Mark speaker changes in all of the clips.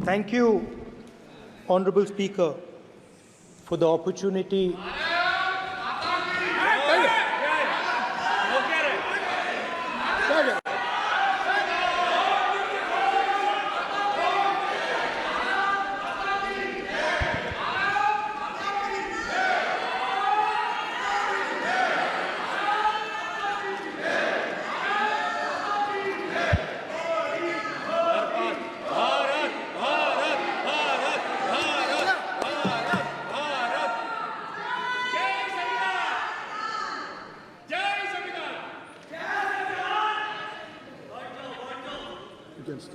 Speaker 1: Thank you, Honorable Speaker, for the opportunity.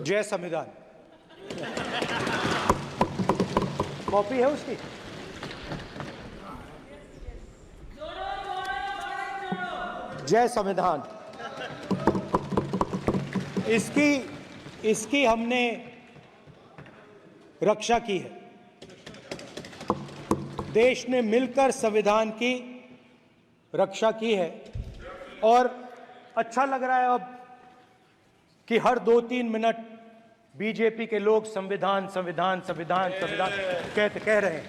Speaker 1: जय संविधान। Copy है उसकी? जय संविधान। इसकी हमने रक्षा की है। देश ने मिलकर संविधान की रक्षा की है और अच्छा लग रहा है अब कि हर 2-3 मिनट बीजेपी के लोग संविधान संविधान संविधान संविधान कह रहे हैं।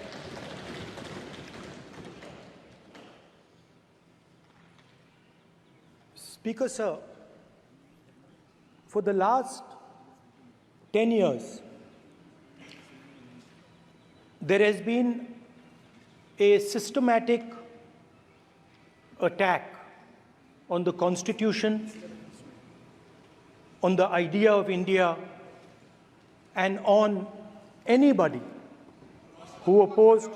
Speaker 1: Speaker sir, for the last 10 years, there has been a systematic attack on the Constitution, on the idea of India, and on anybody who opposed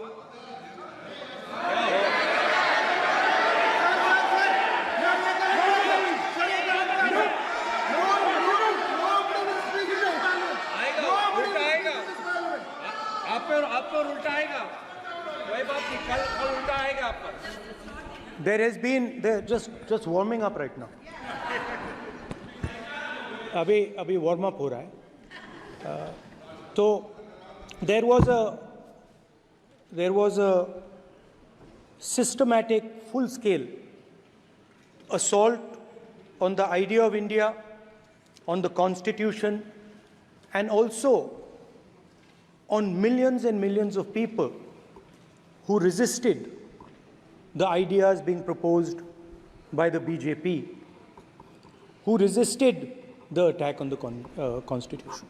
Speaker 1: There has been just warming up right now. अभी warm up हो रहा है। तो there was a systematic, full-scale assault on the idea of India, on the Constitution, and also on millions and millions of people who resisted the ideas being proposed by the BJP, who resisted the attack on the Constitution.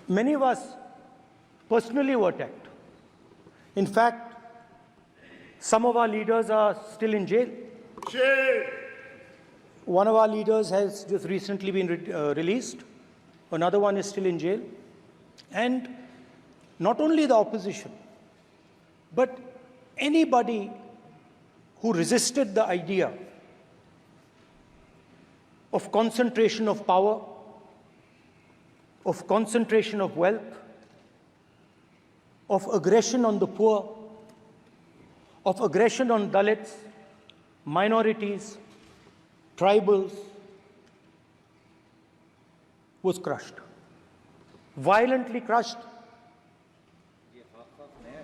Speaker 1: Many of us personally were attacked. In fact, some of our leaders are still in jail. One of our leaders has just recently been released. Another one is still in jail. And not only the opposition, but anybody who resisted the idea of concentration of power, of concentration of wealth, of aggression on the poor, of aggression on Dalits, minorities, tribals, was crushed, violently crushed.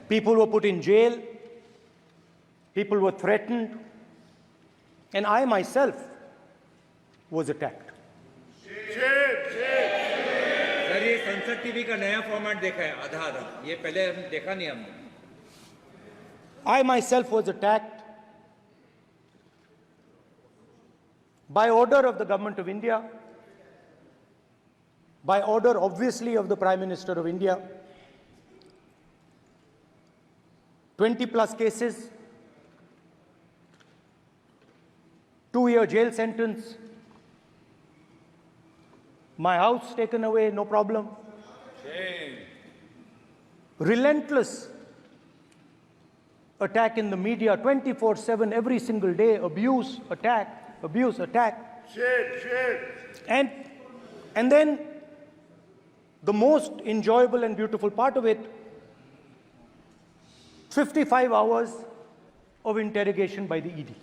Speaker 1: People were put in jail, people were threatened, and I myself was attacked.
Speaker 2: Sir ये संसद TV का नया format देखा है आधा ये पहले हम देखा नहीं हमने
Speaker 1: I myself was attacked by order of the government of India, by order obviously of the Prime Minister of India. 20+ cases, 2-year jail sentence, my house taken away, no problem. Relentless attack in the media, 24/7, every single day, abuse, attack. And then the most enjoyable and beautiful part of it, 55 hours of interrogation by the ED.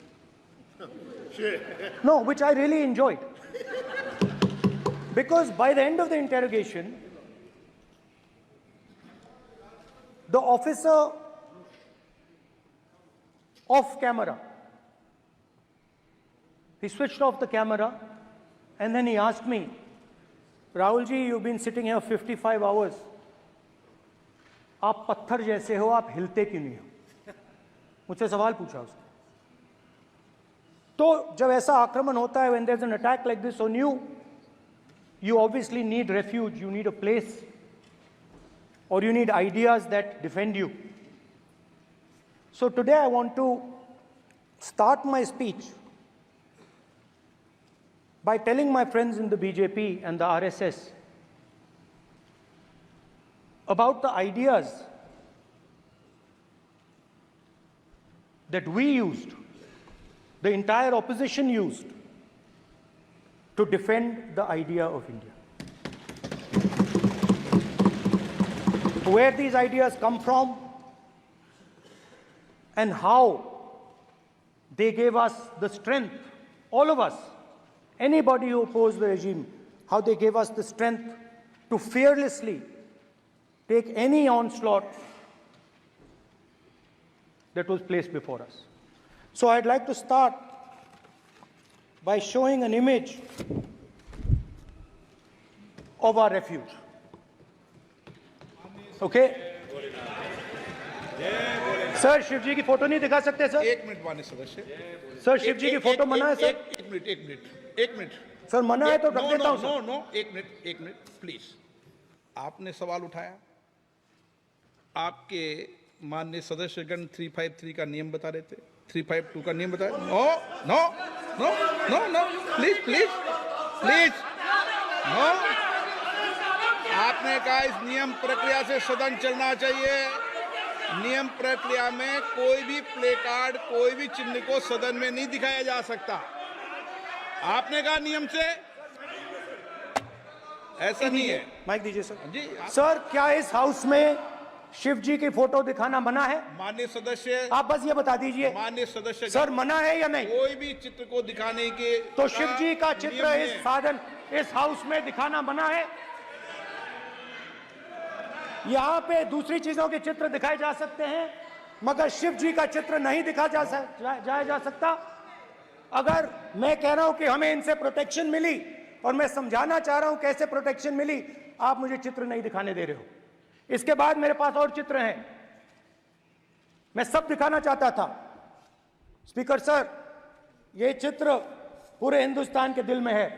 Speaker 1: No, which I really enjoyed. Because by the end of the interrogation, the officer off camera, he switched off the camera and then he asked me, Rahul ji, you've been sitting here 55 hours. आप पत्थर जैसे हो, आप हिलते क्यों नहीं हो? मुझसे सवाल पूछा उसने. तो जब ऐसा आक्रमण होता है, when there's an attack like this on you, you obviously need refuge, you need a place, or you need ideas that defend you. So today I want to start my speech by telling my friends in the BJP and the RSS about the ideas that we used, the entire opposition used, to defend the idea of India. Where these ideas come from and how they gave us the strength, all of us, anybody who opposed the regime, how they gave us the strength to fearlessly take any onslaught that was placed before us. So I'd like to start by showing an image of our refuge. Okay? Sir Shiv ji की photo नहीं दिखा सकते sir?
Speaker 3: एक minute माननीय सदस्य.
Speaker 1: Sir Shiv ji की photo मना है सर?
Speaker 3: एक मिनट
Speaker 1: सर मना है तो रख देता हूं सर.
Speaker 3: नो एक मिनट प्लीज. आपने सवाल उठाया, आपके माननीय सदस्यगण 353 का नियम बता रहे थे, 352 का नियम बताया. No please no. आपने कहा इस नियम प्रक्रिया से सदन चलना चाहिए. नियम प्रक्रिया में कोई भी प्ले कार्ड, कोई भी चिन्ह को सदन में नहीं दिखाया जा सकता. आपने कहा नियम से, ऐसा नहीं है.
Speaker 1: माइक दीजिए सर.
Speaker 3: जी
Speaker 1: सर क्या इस हाउस में शिव जी की फोटो दिखाना मना है?
Speaker 3: माननीय सदस्य,
Speaker 1: आप बस ये बता दीजिए.
Speaker 3: माननीय सदस्य
Speaker 1: सर मना है या नहीं?
Speaker 3: कोई भी चित्र को दिखाने के
Speaker 1: तो शिव जी का चित्र
Speaker 3: नियम
Speaker 1: इस
Speaker 3: है.
Speaker 1: साधन इस हाउस में दिखाना मना है? यहाँ पे दूसरी चीजों के चित्र दिखाए जा सकते हैं, मगर शिव जी का चित्र नहीं दिखा जा सकता. अगर मैं कह रहा हूं कि हमें इनसे प्रोटेक्शन मिली और मैं समझाना चाह रहा हूं कैसे प्रोटेक्शन मिली, आप मुझे चित्र नहीं दिखाने दे रहे हो. इसके बाद मेरे पास और चित्र हैं, मैं सब दिखाना चाहता था. स्पीकर सर, ये चित्र पूरे हिंदुस्तान के दिल में है.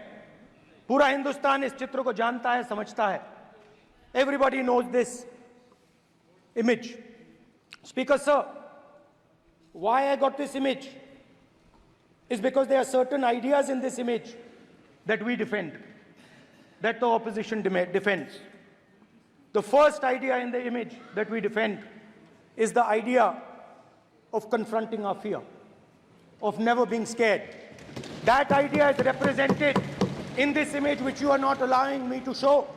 Speaker 1: पूरा हिंदुस्तान इस चित्र को जानता है, समझता है. Everybody knows this image. Speaker sir, why I got this image is because there are certain ideas in this image that we defend, that the opposition defends. The first idea in the image that we defend is the idea of confronting our fear, of never being scared. That idea is represented in this image, which you are not allowing me to show,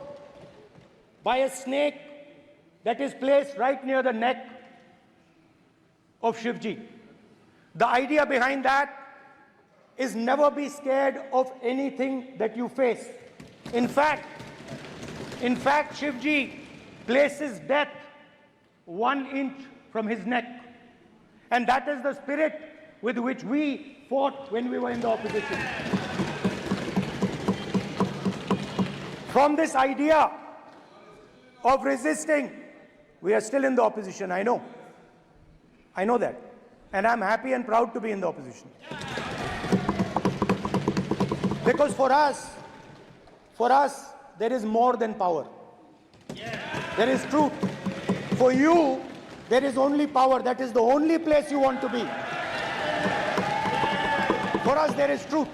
Speaker 1: by a snake that is placed right near the neck of Shivji. The idea behind that is never be scared of anything that you face. In fact, Shivji places death 1 inch from his neck. And that is the spirit with which we fought when we were in the opposition. From this idea of resisting, we are still in the opposition, I know. I know that. And I'm happy and proud to be in the opposition. Because for us, there is more than power. There is truth. For you, there is only power. That is the only place you want to be. For us, there is truth.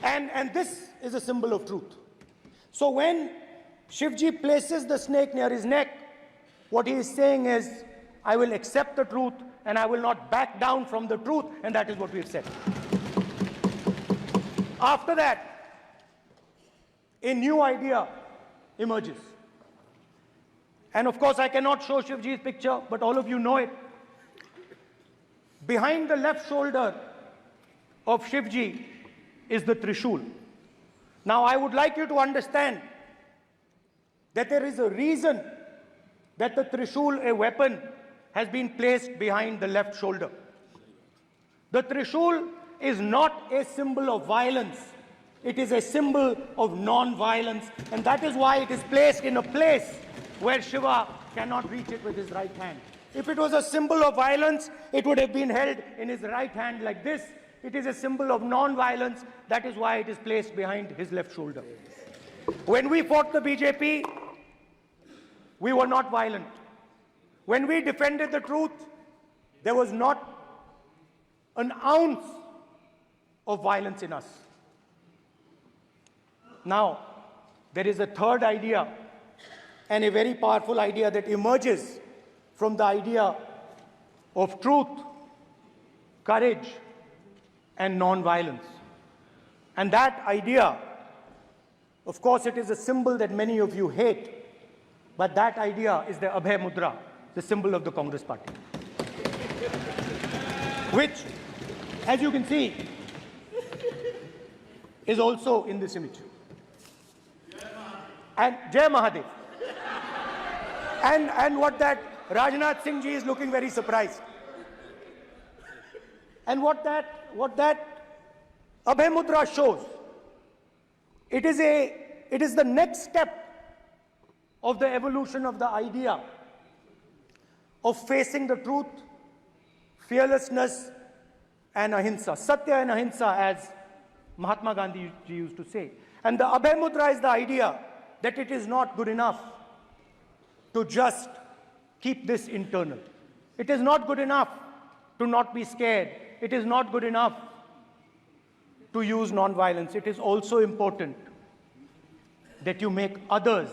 Speaker 1: And this is a symbol of truth. So when Shivji places the snake near his neck, what he is saying is, I will accept the truth and I will not back down from the truth, and that is what we have said. After that, a new idea emerges. And of course, I cannot show Shivji's picture, but all of you know it. Behind the left shoulder of Shivji is the Trishul. Now, I would like you to understand that there is a reason that the Trishul, a weapon, has been placed behind the left shoulder. The Trishul is not a symbol of violence. It is a symbol of non-violence, and that is why it is placed in a place where Shiva cannot reach it with his right hand. If it was a symbol of violence, it would have been held in his right hand like this. It is a symbol of non-violence. That is why it is placed behind his left shoulder. When we fought the BJP, we were not violent. When we defended the truth, there was not an ounce of violence in us. Now, there is a third idea, and a very powerful idea that emerges from the idea of truth, courage, and non-violence. And that idea, of course, it is a symbol that many of you hate, but that idea is the Abhay Mudra, the symbol of the Congress Party, which, as you can see, is also in this image. And Jai Mahadev. And what that Rajnath Singh ji is looking very surprised. And what that Abhay Mudra shows, it is the next step of the evolution of the idea of facing the truth, fearlessness, and ahimsa. Satya and ahimsa, as Mahatma Gandhi ji used to say. And the Abhay Mudra is the idea that it is not good enough to just keep this internal. It is not good enough to not be scared. It is not good enough to use non-violence. It is also important that you make others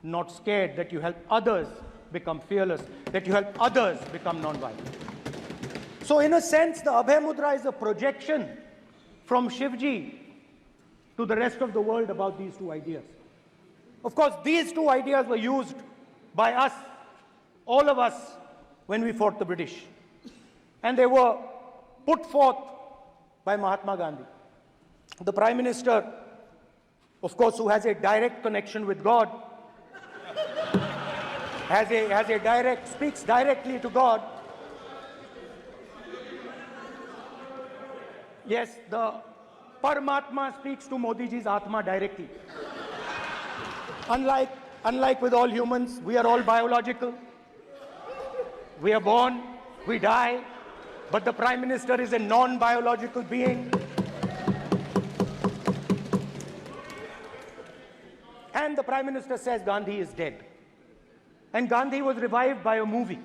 Speaker 1: not scared, that you help others become fearless, that you help others become non-violent. So in a sense, the Abhay Mudra is a projection from Shivji to the rest of the world about these two ideas. Of course, these two ideas were used by us, all of us, when we fought the British. And they were put forth by Mahatma Gandhi. The Prime Minister, of course, who has a direct connection with God, speaks directly to God. Yes, the Paramatma speaks to Modi ji's Atma directly. Unlike with all humans, we are all biological. We are born, we die, but the Prime Minister is a non-biological being. And the Prime Minister says Gandhi is dead. And Gandhi was revived by a movie.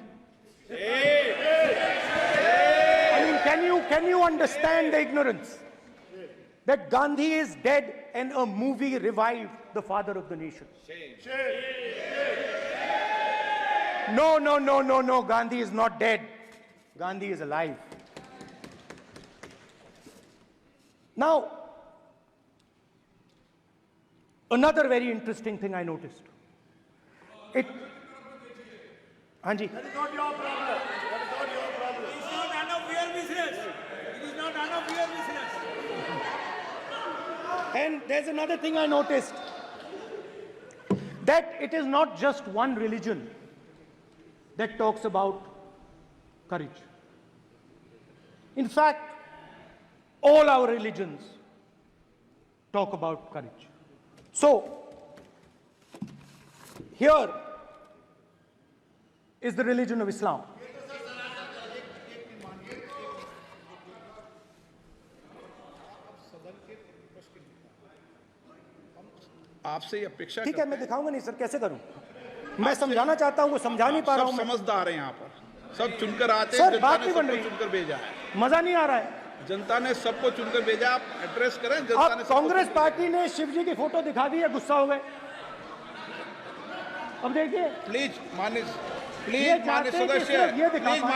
Speaker 1: I mean, can you understand the ignorance? That Gandhi is dead and a movie revived the father of the nation. No, Gandhi is not dead. Gandhi is alive. Now, another very interesting thing I noticed. Hanji.
Speaker 4: That is not your problem. That is not your problem. It is not none of your business. It is not none of your business.
Speaker 1: And there's another thing I noticed. That it is not just one religion that talks about courage. In fact, all our religions talk about courage. So, here is the religion of Islam.
Speaker 3: आपसे ये अपेक्षा
Speaker 1: ठीक है, मैं दिखाऊंगा नहीं sir, कैसे करूं? मैं समझाना चाहता हूं, वो समझा नहीं पा रहा हूं मैं।
Speaker 3: समझदार हैं यहाँ पर, सब चुनकर आते
Speaker 1: सर,
Speaker 3: हैं,
Speaker 1: बात
Speaker 3: जनता ने
Speaker 1: नहीं बन
Speaker 3: सबको
Speaker 1: रही।
Speaker 3: चुनकर भेजा है।
Speaker 1: मजा नहीं आ रहा है।
Speaker 3: जनता ने सबको चुनकर भेजा, आप एड्रेस करें। जनता
Speaker 1: अब
Speaker 3: ने सबको
Speaker 1: कांग्रेस
Speaker 3: चुनकर
Speaker 1: पार्टी ने शिवजी की फोटो दिखा दी है, गुस्सा हो गए। अब देखिए,
Speaker 3: प्लीज मान्य
Speaker 1: चाहते हैं कि
Speaker 3: सदस्य,
Speaker 1: सिर्फ ये दिखा
Speaker 3: प्लीज
Speaker 1: पाएं।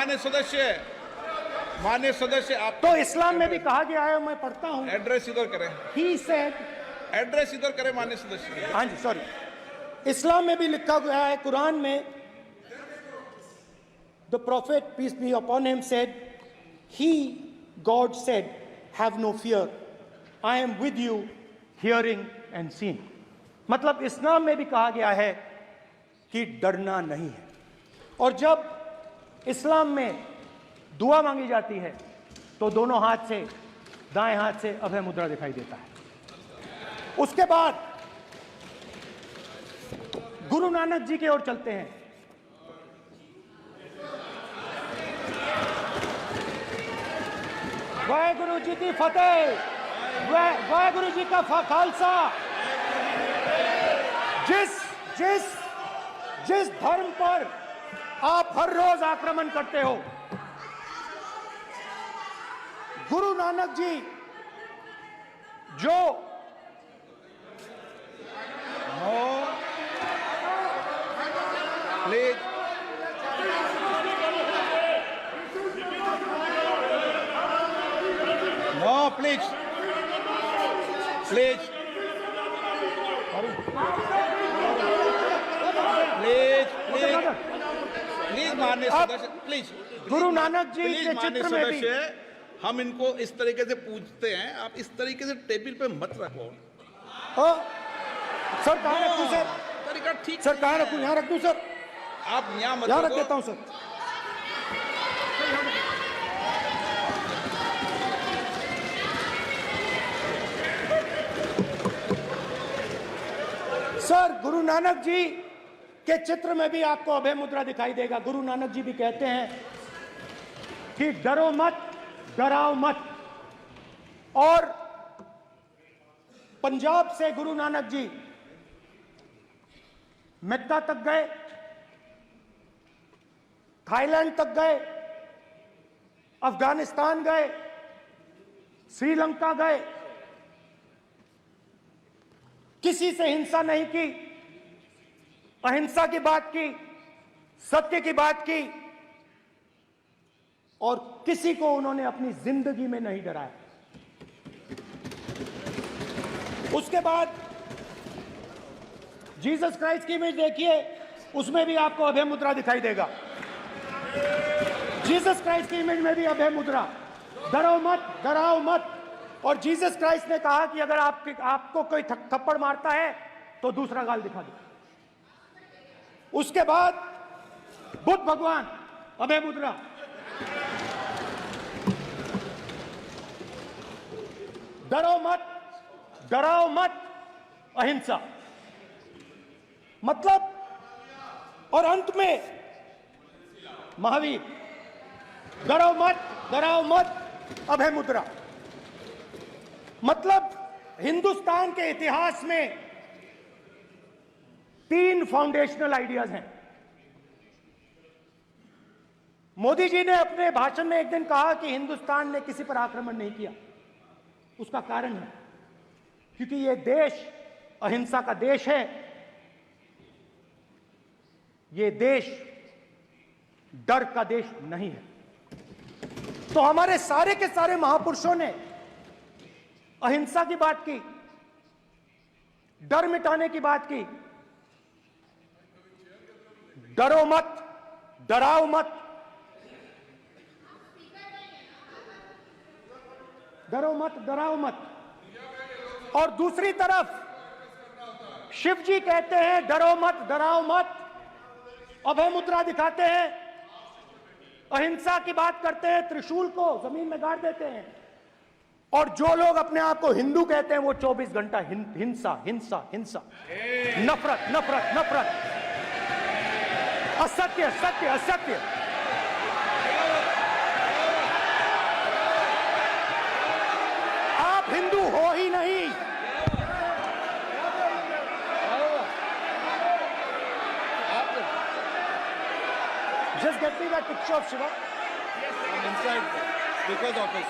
Speaker 3: मान्य सदस्य आप
Speaker 1: तो इस्लाम में भी कहा गया है, मैं पढ़ता हूं।
Speaker 3: एड्रेस इधर करें,
Speaker 1: He said,
Speaker 3: एड्रेस इधर करें मान्य सदस्य।
Speaker 1: हाँ जी, सॉरी, इस्लाम में भी लिखा गया है, कुरान में, the prophet, peace be upon him, said, he, God said, have no fear, I am with you, hearing and seeing. मतलब इस्लाम में भी कहा गया है कि डरना नहीं है। और जब इस्लाम में दुआ मांगी जाती है तो दोनों हाथ से, दाएं हाथ से अभय मुद्रा दिखाई देता है। उसके बाद गुरु नानक जी की ओर चलते हैं। वाहेगुरु जी की फतेह, वाहेगुरु जी का खालसा। जिस धर्म पर आप हर रोज आक्रमण करते हो, गुरु नानक जी जो
Speaker 3: please no, please please please please please माननीय सदस्य, please
Speaker 1: Guru Nanak ji
Speaker 3: please
Speaker 1: के
Speaker 3: माननीय
Speaker 1: चित्र में भी
Speaker 3: सदस्य, हम इनको इस तरीके से पूछते हैं, आप इस तरीके से टेबल पे मत रखो।
Speaker 1: सर कहाँ रखूं सर?
Speaker 3: तरीका ठीक
Speaker 1: सर कहाँ
Speaker 3: नहीं
Speaker 1: रखूं?
Speaker 3: है।
Speaker 1: यहाँ रख दूं सर?
Speaker 3: आप यहाँ मत
Speaker 1: यहाँ रख
Speaker 3: रखो।
Speaker 1: देता हूं सर। सर गुरु नानक जी के चित्र में भी आपको अभय मुद्रा दिखाई देगा। गुरु नानक जी भी कहते हैं कि डरो मत, डराओ मत। और पंजाब से गुरु नानक जी मक्का तक गए, थाईलैंड तक गए, अफगानिस्तान गए, श्रीलंका गए, किसी से हिंसा नहीं की, अहिंसा की बात की, सत्य की बात की, और किसी को उन्होंने अपनी जिंदगी में नहीं डराया। उसके बाद जीसस क्राइस्ट की इमेज देखिए, उसमें भी आपको अभय मुद्रा दिखाई देगा। जीसस क्राइस्ट की इमेज में भी अभय मुद्रा, डरो मत, डराओ मत। और जीसस क्राइस्ट ने कहा कि अगर आपको कोई थप्पड़ मारता है तो दूसरा गाल दिखा दो। उसके बाद बुद्ध भगवान, अभय मुद्रा। डरो मत, डराओ मत, अहिंसा। मतलब, और अंत में महावीर, डरो मत, डराओ मत, अभय मुद्रा। मतलब हिंदुस्तान के इतिहास में 3 फाउंडेशनल आइडियाज हैं। मोदी जी ने अपने भाषण में एक दिन कहा कि हिंदुस्तान ने किसी पर आक्रमण नहीं किया। उसका कारण है क्योंकि यह देश अहिंसा का देश है, यह देश डर का देश नहीं है। तो हमारे सारे के सारे महापुरुषों ने अहिंसा की बात की, डर मिटाने की बात की। डरो मत, डराओ मत, डरो मत, डराओ मत। और दूसरी तरफ शिव जी कहते हैं डरो मत, डराओ मत, अभय मुद्रा दिखाते हैं, अहिंसा की बात करते हैं, त्रिशूल को जमीन में गाड़ देते हैं। और जो लोग अपने आप को हिंदू कहते हैं वो 24 घंटा हिंसा, हिंसा, हिंसा, नफरत, नफरत, नफरत, असत्य, सत्य, असत्य। आप हिंदू हो ही नहीं। Just get me that picture of Shiva.
Speaker 2: inside because of his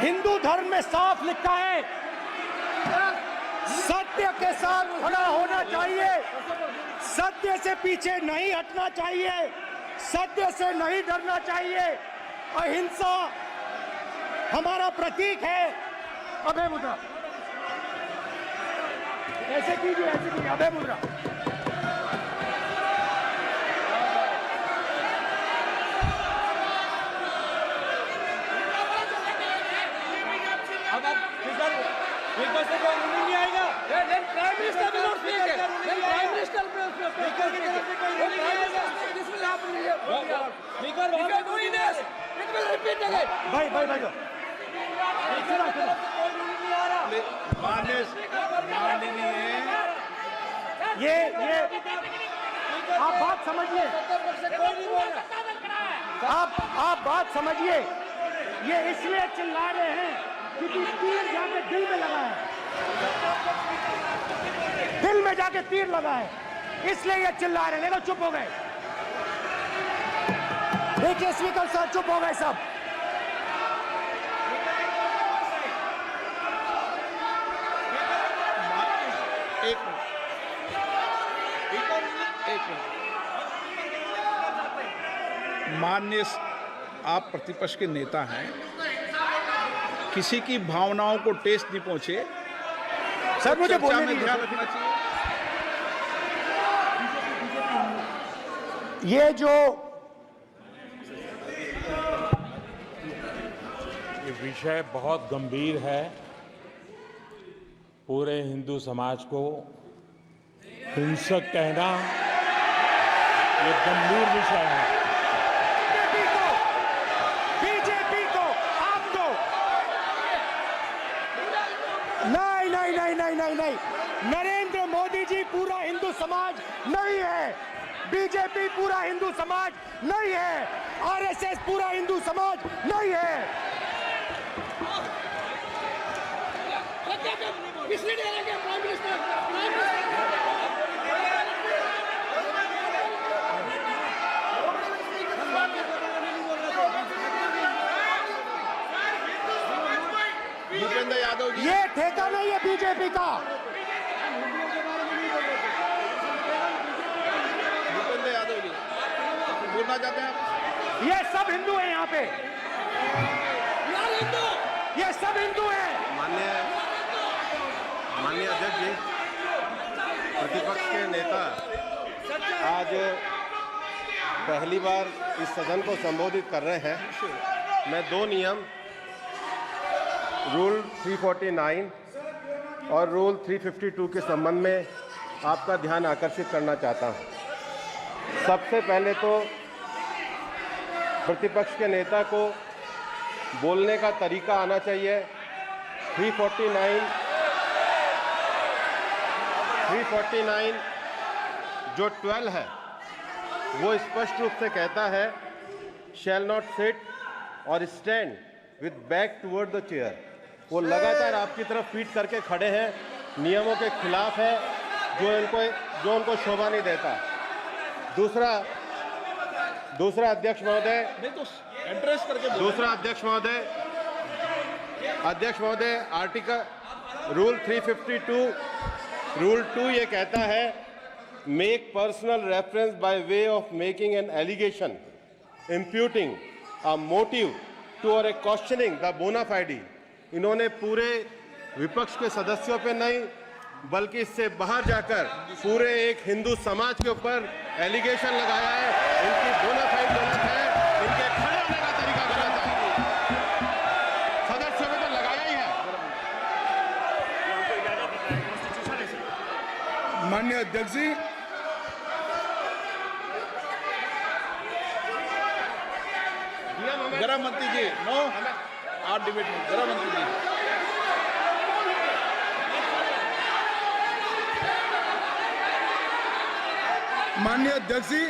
Speaker 1: Hindu धर्म में साफ लिखा है, सत्य के साथ खड़ा होना चाहिए, सत्य से पीछे नहीं हटना चाहिए, सत्य से नहीं डरना चाहिए। अहिंसा हमारा प्रतीक है। अभय मुद्रा ऐसे कीजिए, ऐसे कीजिए, अभय मुद्रा।
Speaker 2: नहीं आएगा।
Speaker 4: Prime Minister will not speak. Then Prime Minister will speak. This will happen here. If you are doing this, it will repeat again.
Speaker 1: भाई भाई भाई,
Speaker 2: कोई नहीं
Speaker 1: ये आप बात समझिए, आप बात समझिए। ये इसलिए चिल्ला रहे हैं क्योंकि तीर जाके दिल में लगा है, दिल में जाके तीर लगा है, इसलिए ये चिल्ला रहे हैं। देखो चुप हो गए, देखिए स्पीकर साहब चुप हो गए सब।
Speaker 3: एक मिनट। माननीय आप प्रतिपक्ष के नेता हैं, किसी की भावनाओं को ठेस नहीं पहुंचे।
Speaker 1: सर मुझे
Speaker 3: चर्चा
Speaker 1: बोलने
Speaker 3: में
Speaker 1: दीजिए।
Speaker 3: ध्यान रखना चाहिए।
Speaker 1: ये
Speaker 5: विषय बहुत गंभीर है। पूरे हिंदू समाज को हिंसक कहना ये गंभीर विषय है।
Speaker 1: बीजेपी को आपको नहीं, नरेंद्र मोदी जी पूरा हिंदू समाज नहीं है, बीजेपी पूरा हिंदू समाज नहीं है, आरएसएस पूरा हिंदू समाज नहीं है।
Speaker 3: भूपेंद्र यादव जी,
Speaker 1: ये ठेका नहीं है बीजेपी का।
Speaker 3: भूपेंद्र यादव जी बोलना चाहते हैं आप?
Speaker 1: ये सब हिंदू हैं यहाँ पे, ये सब हिंदू हैं।
Speaker 6: माननीय अध्यक्ष जी, प्रतिपक्ष के नेता आज पहली बार इस सदन को संबोधित कर रहे हैं। मैं दो नियम रूल 349 और रूल 352 के संबंध में आपका ध्यान आकर्षित करना चाहता हूं। सबसे पहले तो प्रतिपक्ष के नेता को बोलने का तरीका आना चाहिए। 349 जो 12 है वो स्पष्ट रूप से कहता है शैल नॉट सिट और stand with back toward the chair. वो लगातार आपकी तरफ पीठ करके खड़े हैं, नियमों के खिलाफ है, जो उनको शोभा नहीं देता। दूसरा अध्यक्ष महोदय,
Speaker 3: नहीं तो एड्रेस करके बोलो।
Speaker 6: दूसरा अध्यक्ष महोदय आर्टिकल रूल 352 रूल 2 ये कहता है make personal reference by way of making an allegation imputing a motive to और ए क्वेश्चनिंग द बोना फाइडी। इन्होंने पूरे विपक्ष के सदस्यों पे नहीं बल्कि इससे बाहर जाकर पूरे एक हिंदू समाज के ऊपर एलिगेशन लगाया है। इनकी बोना फाइड गलत है, इनके खड़े होने का तरीका गलत है। सदस्यों में तो लगाया ही है।
Speaker 3: माननीय अध्यक्ष जी, गृह मंत्री जी, नो आप डिबेट में गृह मंत्री जी। माननीय अध्यक्ष जी,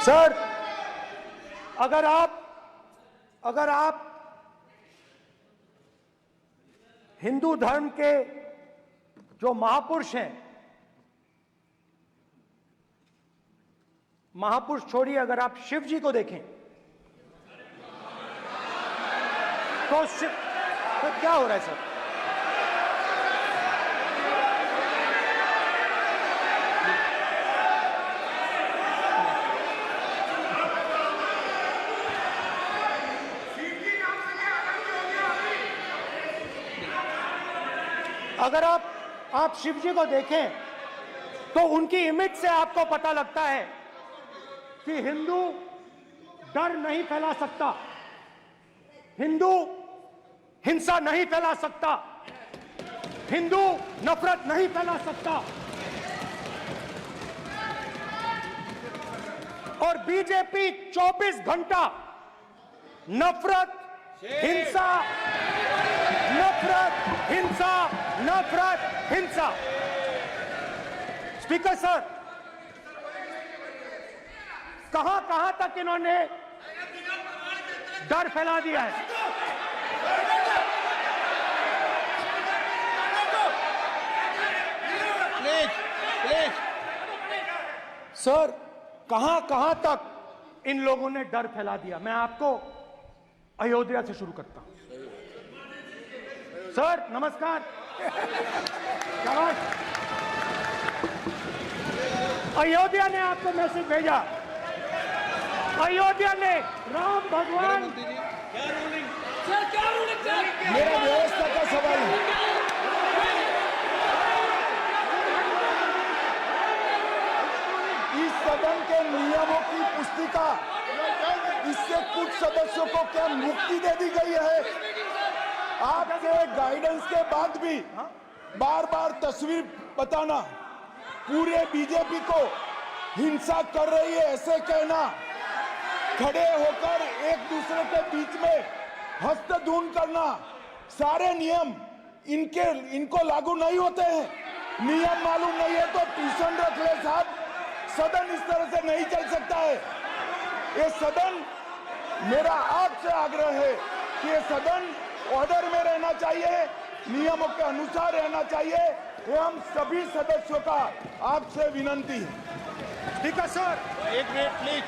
Speaker 1: सर, अगर आप हिंदू धर्म के जो महापुरुष हैं, महापुरुष छोड़िए, अगर आप शिव जी को देखें तो क्या हो रहा है सर? अगर आप शिव जी को देखें तो उनकी इमेज से आपको पता लगता है कि हिंदू डर नहीं फैला सकता, हिंदू हिंसा नहीं फैला सकता, हिंदू नफरत नहीं फैला सकता। और बीजेपी 24 घंटा नफरत, हिंसा, नफरत, हिंसा, नफरत, हिंसा। स्पीकर सर, कहां तक इन्होंने डर फैला दिया है?
Speaker 3: प्लीज
Speaker 1: सर, कहां तक इन लोगों ने डर फैला दिया? मैं आपको अयोध्या से शुरू करता हूं। सर नमस्कार। शाबाश। अयोध्या ने आपको मैसेज भेजा, अयोध्या ने राम भगवान।
Speaker 7: मेरा व्यवस्था का सवाल है। इस सदन के नियमों की पुस्तिका, इससे कुछ सदस्यों को क्या मुक्ति दे दी गई है? आपके गाइडेंस के बाद भी बार बार तस्वीर बताना, पूरे बीजेपी को हिंसा कर रही है ऐसे कहना, खड़े होकर एक दूसरे के बीच में हस्तधून करना, सारे नियम इनको लागू नहीं होते हैं। नियम मालूम नहीं है तो ट्यूशन रख ले साहब। सदन इस तरह से नहीं चल सकता है। ये सदन, मेरा आपसे आग्रह है कि ये सदन ऑर्डर में रहना चाहिए, नियमों के अनुसार रहना चाहिए। ये हम सभी सदस्यों का आपसे विनंती है।
Speaker 1: ठीक है सर।
Speaker 3: एक मिनट प्लीज।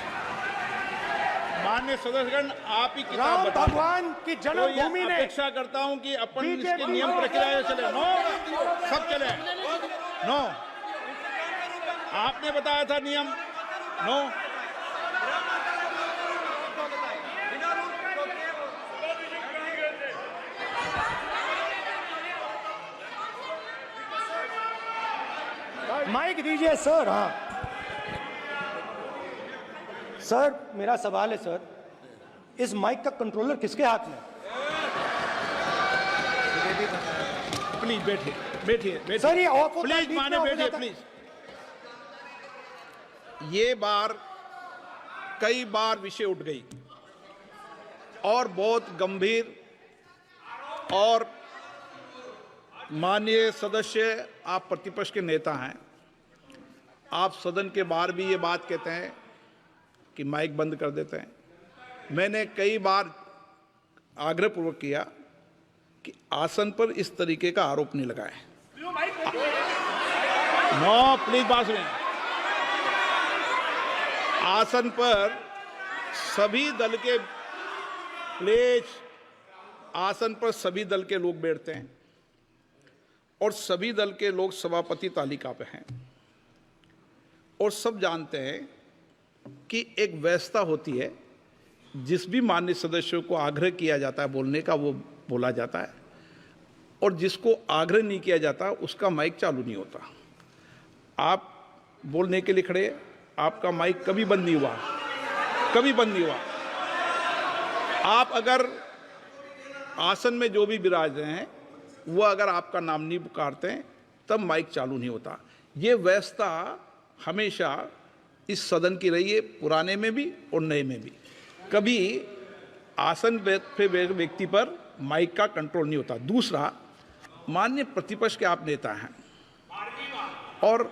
Speaker 3: माननीय सदस्यगण, आप ही किताब
Speaker 1: राम
Speaker 3: बताओ।
Speaker 1: भगवान की
Speaker 3: तो
Speaker 1: जन्मभूमि
Speaker 3: ये
Speaker 1: ने
Speaker 3: अपेक्षा करता हूं कि अपन
Speaker 1: बीजेपी
Speaker 3: इसके नियम प्रक्रिया चले। नो, सब चले। नो, आपने बताया था नियम। नो,
Speaker 1: माइक दीजिए सर। हाँ सर, मेरा सवाल है सर, इस माइक का कंट्रोलर किसके हाथ में?
Speaker 3: प्लीज बैठिए बैठिए
Speaker 1: सर ये ऑफ होता है,
Speaker 3: प्लीज
Speaker 1: बीच में
Speaker 3: माने
Speaker 1: ऑफ हो
Speaker 3: बैठिए
Speaker 1: जाता है।
Speaker 3: प्लीज। ये बार कई बार विषय उठ गई और बहुत गंभीर, और माननीय सदस्य, आप प्रतिपक्ष के नेता हैं, आप सदन के बाहर भी ये बात कहते हैं कि माइक बंद कर देते हैं। मैंने कई बार आग्रहपूर्वक किया कि आसन पर इस तरीके का आरोप नहीं लगाए। नो, प्लीज बात सुनिए। आसन पर सभी दल के, प्लीज, आसन पर सभी दल के लोग बैठते हैं और सभी दल के लोग सभापति तालिका पे हैं और सब जानते हैं कि एक व्यवस्था होती है, जिस भी माननीय सदस्यों को आग्रह किया जाता है बोलने का वो बोला जाता है, और जिसको आग्रह नहीं किया जाता उसका माइक चालू नहीं होता। आप बोलने के लिए खड़े, आपका माइक कभी बंद नहीं हुआ, कभी बंद नहीं हुआ। आप अगर आसन में जो भी विराज रहे हैं वो अगर आपका नाम नहीं पुकारते हैं तब माइक चालू नहीं होता। ये व्यवस्था हमेशा इस सदन की रही है, पुराने में भी और नए में भी। कभी आसन पे व्यक्ति पर माइक का कंट्रोल नहीं होता। दूसरा, माननीय प्रतिपक्ष के आप नेता हैं और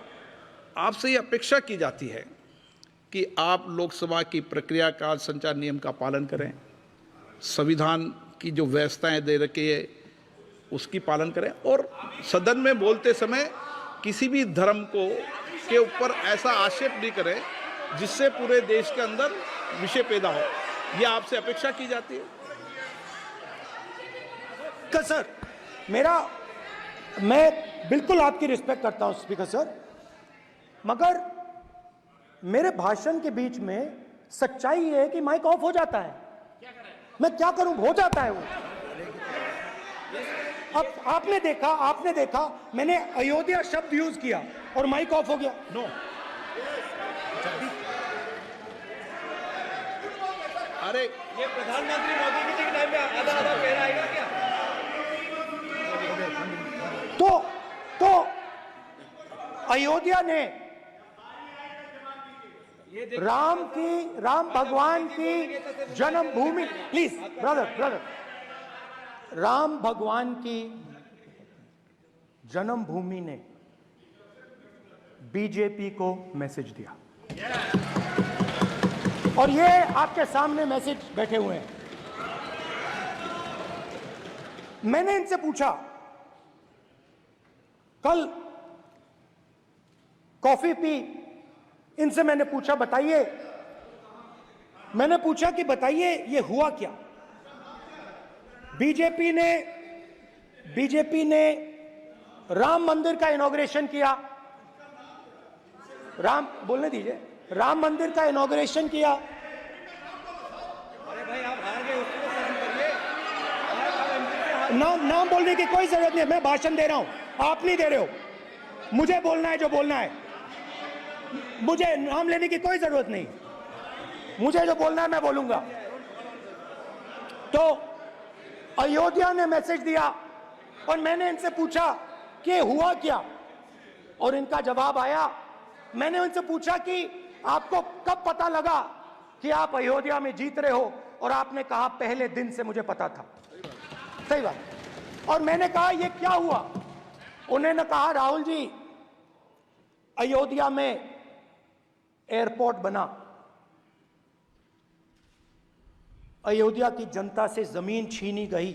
Speaker 3: आपसे ये अपेक्षा की जाती है कि आप लोकसभा की प्रक्रिया का संचार नियम का पालन करें, संविधान की जो व्यवस्थाएं दे रखी है उसकी पालन करें, और सदन में बोलते समय किसी भी धर्म को के ऊपर ऐसा आक्षेप नहीं करें जिससे पूरे देश के अंदर विषय पैदा हो। ये आपसे अपेक्षा की जाती है।
Speaker 1: सर, मैं बिल्कुल आपकी रिस्पेक्ट करता हूं स्पीकर सर, मगर मेरे भाषण के बीच में सच्चाई ये है कि माइक ऑफ हो जाता है। मैं क्या करूं, हो जाता है वो। अब आपने देखा मैंने अयोध्या शब्द यूज किया और माइक ऑफ हो गया। नो,
Speaker 3: अरे
Speaker 2: ये प्रधानमंत्री मोदी जी के टाइम में आधा आधा कह आएगा क्या?
Speaker 1: तो अयोध्या ने राम भगवान की जन्मभूमि, प्लीज ब्रदर, राम भगवान की जन्मभूमि ने बीजेपी को मैसेज दिया, और ये आपके सामने मैसेज बैठे हुए हैं। मैंने इनसे पूछा, कल कॉफी पी, इनसे मैंने पूछा बताइए ये हुआ क्या? बीजेपी ने राम मंदिर का इनॉग्रेशन किया, बोलने दीजिए, राम मंदिर का इनॉग्रेशन किया।
Speaker 2: अरे भाई आप हार गए, उसको शर्म करिए।
Speaker 1: नाम बोलने की कोई जरूरत नहीं है, मैं भाषण दे रहा हूं, आप नहीं दे रहे हो। मुझे बोलना है जो बोलना है, मुझे नाम लेने की कोई जरूरत नहीं, मुझे जो बोलना है मैं बोलूंगा। तो अयोध्या ने मैसेज दिया और मैंने इनसे पूछा कि हुआ क्या, और इनका जवाब आया। मैंने उनसे पूछा कि आपको कब पता लगा कि आप अयोध्या में जीत रहे हो, और आपने कहा पहले दिन से मुझे पता था। सही बात। और मैंने कहा ये क्या हुआ? उन्होंने कहा राहुल जी, अयोध्या में एयरपोर्ट बना, अयोध्या की जनता से जमीन छीनी गई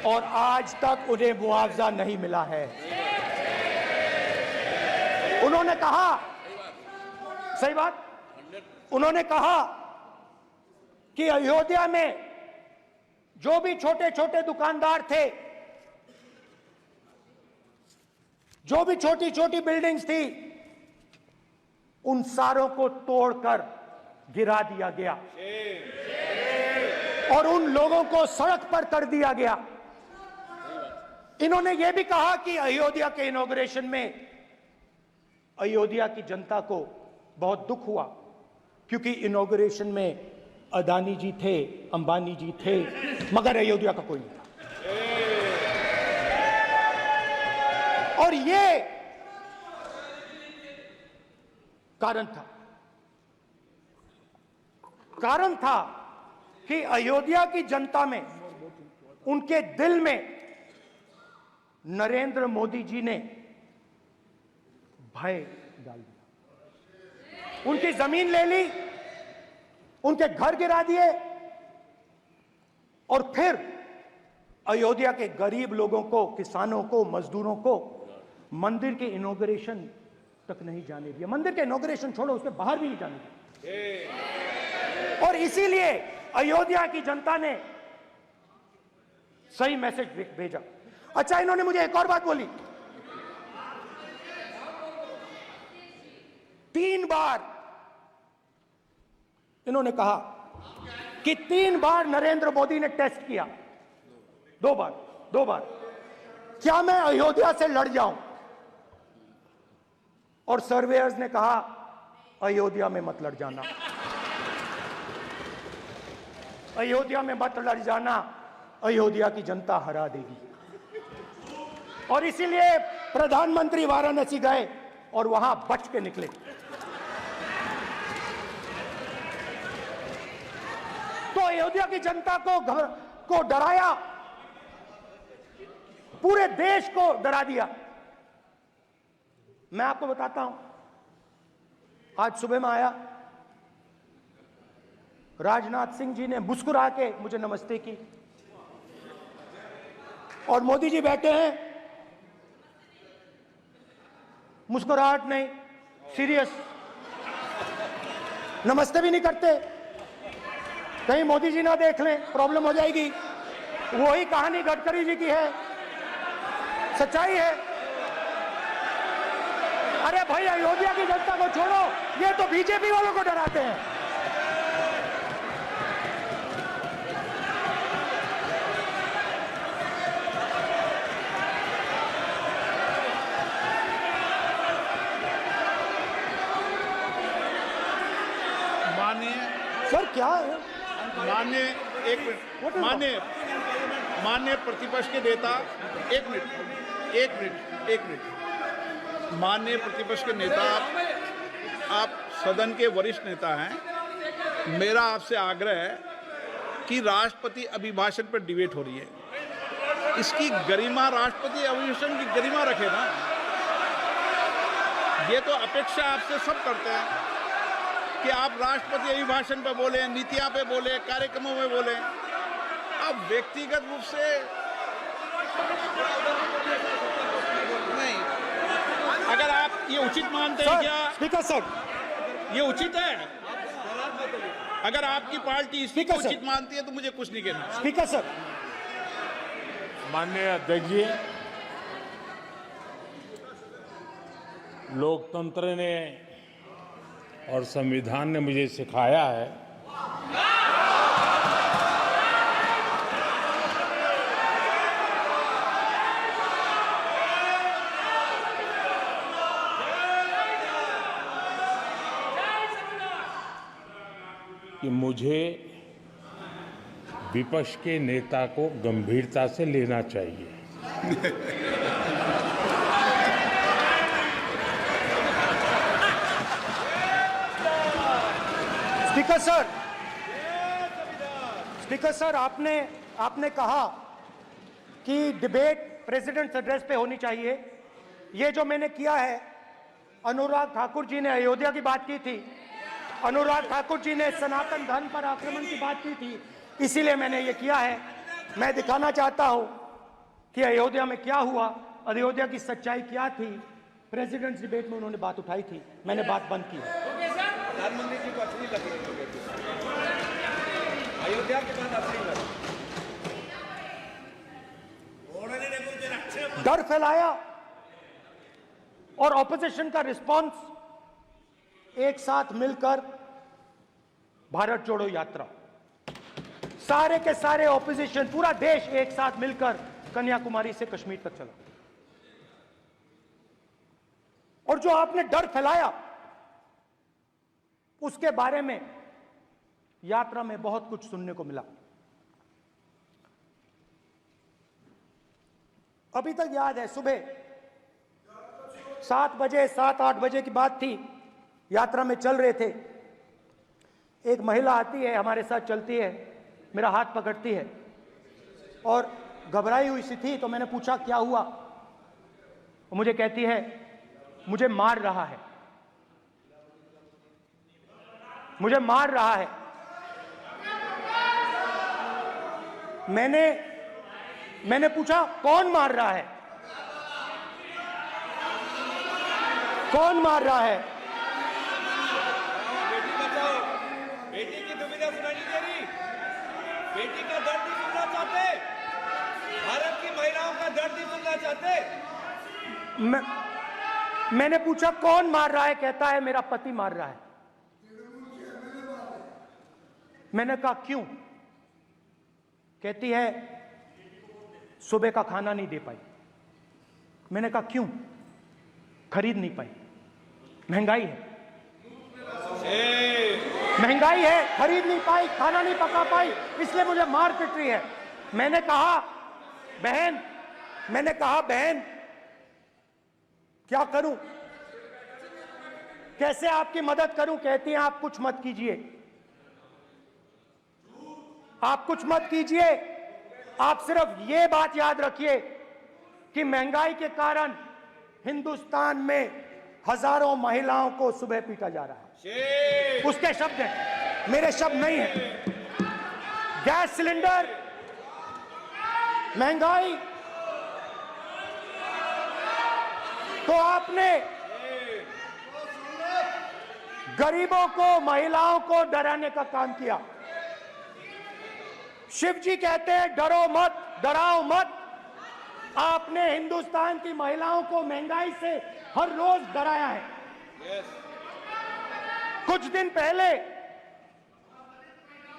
Speaker 1: और आज तक उन्हें मुआवजा नहीं मिला है। उन्होंने कहा, सही बात, उन्होंने कहा कि अयोध्या में जो भी छोटे छोटे दुकानदार थे, जो भी छोटी छोटी बिल्डिंग्स थी, उन सारों को तोड़कर गिरा दिया गया और उन लोगों को सड़क पर कर दिया गया। इन्होंने यह भी कहा कि अयोध्या के इनॉग्रेशन में अयोध्या की जनता को बहुत दुख हुआ, क्योंकि इनॉग्रेशन में अदानी जी थे, अंबानी जी थे, मगर अयोध्या का कोई नहीं था। और ये कारण था कि अयोध्या की जनता में, उनके दिल में नरेंद्र मोदी जी ने भय डाल दिया। उनकी जमीन ले ली, उनके घर गिरा दिए, और फिर अयोध्या के गरीब लोगों को, किसानों को, मजदूरों को मंदिर के इनॉग्रेशन तक नहीं जाने दिया। मंदिर के इनॉग्रेशन छोड़ो, उसके बाहर भी नहीं जाने दिया। और इसीलिए अयोध्या की जनता ने सही मैसेज भेजा। अच्छा, इन्होंने मुझे एक और बात बोली, 3 बार इन्होंने कहा कि 3 बार नरेंद्र मोदी ने टेस्ट किया, 2 बार क्या मैं अयोध्या से लड़ जाऊं? और सर्वेयर्स ने कहा अयोध्या में मत लड़ जाना, अयोध्या में मत लड़ जाना, अयोध्या की जनता हरा देगी। और इसीलिए प्रधानमंत्री वाराणसी गए और वहां बच के निकले। तो अयोध्या की जनता को डराया, पूरे देश को डरा दिया। मैं आपको बताता हूं, आज सुबह में आया, राजनाथ सिंह जी ने मुस्कुरा के मुझे नमस्ते की, और मोदी जी बैठे हैं, मुस्कुराहट नहीं, सीरियस, नमस्ते भी नहीं करते, कहीं मोदी जी ना देख लें, प्रॉब्लम हो जाएगी। वही कहानी गडकरी जी की है, सच्चाई है। अरे भाई, अयोध्या की जनता को छोड़ो, ये तो बीजेपी वालों को डराते हैं।
Speaker 3: माननीय
Speaker 1: सर क्या है?
Speaker 3: माननीय एक मिनट, माननीय प्रतिपक्ष के नेता, एक मिनट, माननीय प्रतिपक्ष के नेता, आप सदन के वरिष्ठ नेता हैं। मेरा आपसे आग्रह है कि राष्ट्रपति अभिभाषण पर डिबेट हो रही है, इसकी गरिमा, राष्ट्रपति अभिभाषण की गरिमा रखे ना। ये तो अपेक्षा आपसे सब करते हैं कि आप राष्ट्रपति अभिभाषण पे बोले, नीतियां पे बोले, कार्यक्रमों में बोले। अब व्यक्तिगत रूप से नहीं, अगर आप ये उचित मानते हैं क्या?
Speaker 1: स्पीकर सर,
Speaker 3: ये उचित है? अगर आपकी पार्टी इसको
Speaker 1: स्पीकर सर।
Speaker 3: उचित मानती है तो मुझे कुछ नहीं कहना।
Speaker 1: स्पीकर सर,
Speaker 5: माननीय अध्यक्ष जी, लोकतंत्र ने और संविधान ने मुझे सिखाया है कि मुझे विपक्ष के नेता को गंभीरता से लेना चाहिए।
Speaker 1: स्पीकर सर, आपने कहा कि डिबेट प्रेसिडेंट्स एड्रेस पे होनी चाहिए। ये जो मैंने किया है, अनुराग ठाकुर जी ने अयोध्या की बात की थी, अनुराग ठाकुर जी ने सनातन धर्म पर आक्रमण की बात की थी, इसीलिए मैंने ये किया है। मैं दिखाना चाहता हूं कि अयोध्या में क्या हुआ, अयोध्या की सच्चाई क्या थी। प्रेसिडेंट्स डिबेट में उन्होंने बात उठाई थी, मैंने बात बंद की।
Speaker 2: प्रधानमंत्री जी को अच्छी लगी अयोध्या के बाद अच्छी लगी,
Speaker 1: डर फैलाया और ऑपोजिशन का रिस्पांस एक साथ मिलकर भारत जोड़ो यात्रा, सारे के सारे ऑपोजिशन, पूरा देश एक साथ मिलकर कन्याकुमारी से कश्मीर तक चला। और जो आपने डर फैलाया उसके बारे में यात्रा में बहुत कुछ सुनने को मिला। अभी तक याद है, सुबह 7 बजे 7-8 बजे की बात थी, यात्रा में चल रहे थे, एक महिला आती है, हमारे साथ चलती है, मेरा हाथ पकड़ती है और घबराई हुई सी थी। तो मैंने पूछा क्या हुआ, वो मुझे कहती है मुझे मार रहा है, मुझे मार रहा है। मैंने पूछा कौन मार रहा है, कौन मार रहा है?
Speaker 2: बेटी बचाओ, बेटी की दुविधा सुनाई नहीं दे रही, बेटी का दर्द नहीं सुनना चाहते, भारत की महिलाओं का दर्द नहीं सुनना चाहते।
Speaker 1: मैंने पूछा कौन मार रहा है, कहता है मेरा पति मार रहा है। मैंने कहा क्यों? कहती है सुबह का खाना नहीं दे पाई। मैंने कहा क्यों? खरीद नहीं पाई, महंगाई है, महंगाई है, खरीद नहीं पाई, खाना नहीं पका पाई, इसलिए मुझे मार पिट रही है। मैंने कहा बहन क्या करूं, कैसे आपकी मदद करूं? कहती हैं आप कुछ मत कीजिए, आप कुछ मत कीजिए, आप सिर्फ ये बात याद रखिए कि महंगाई के कारण हिंदुस्तान में हजारों महिलाओं को सुबह पीटा जा रहा है। उसके शब्द हैं, मेरे शब्द नहीं हैं। गैस सिलेंडर, महंगाई, तो आपने गरीबों को, महिलाओं को डराने का काम किया। शिव जी कहते हैं डरो मत, डराओ मत। आपने हिंदुस्तान की महिलाओं को महंगाई से हर रोज डराया है। कुछ दिन पहले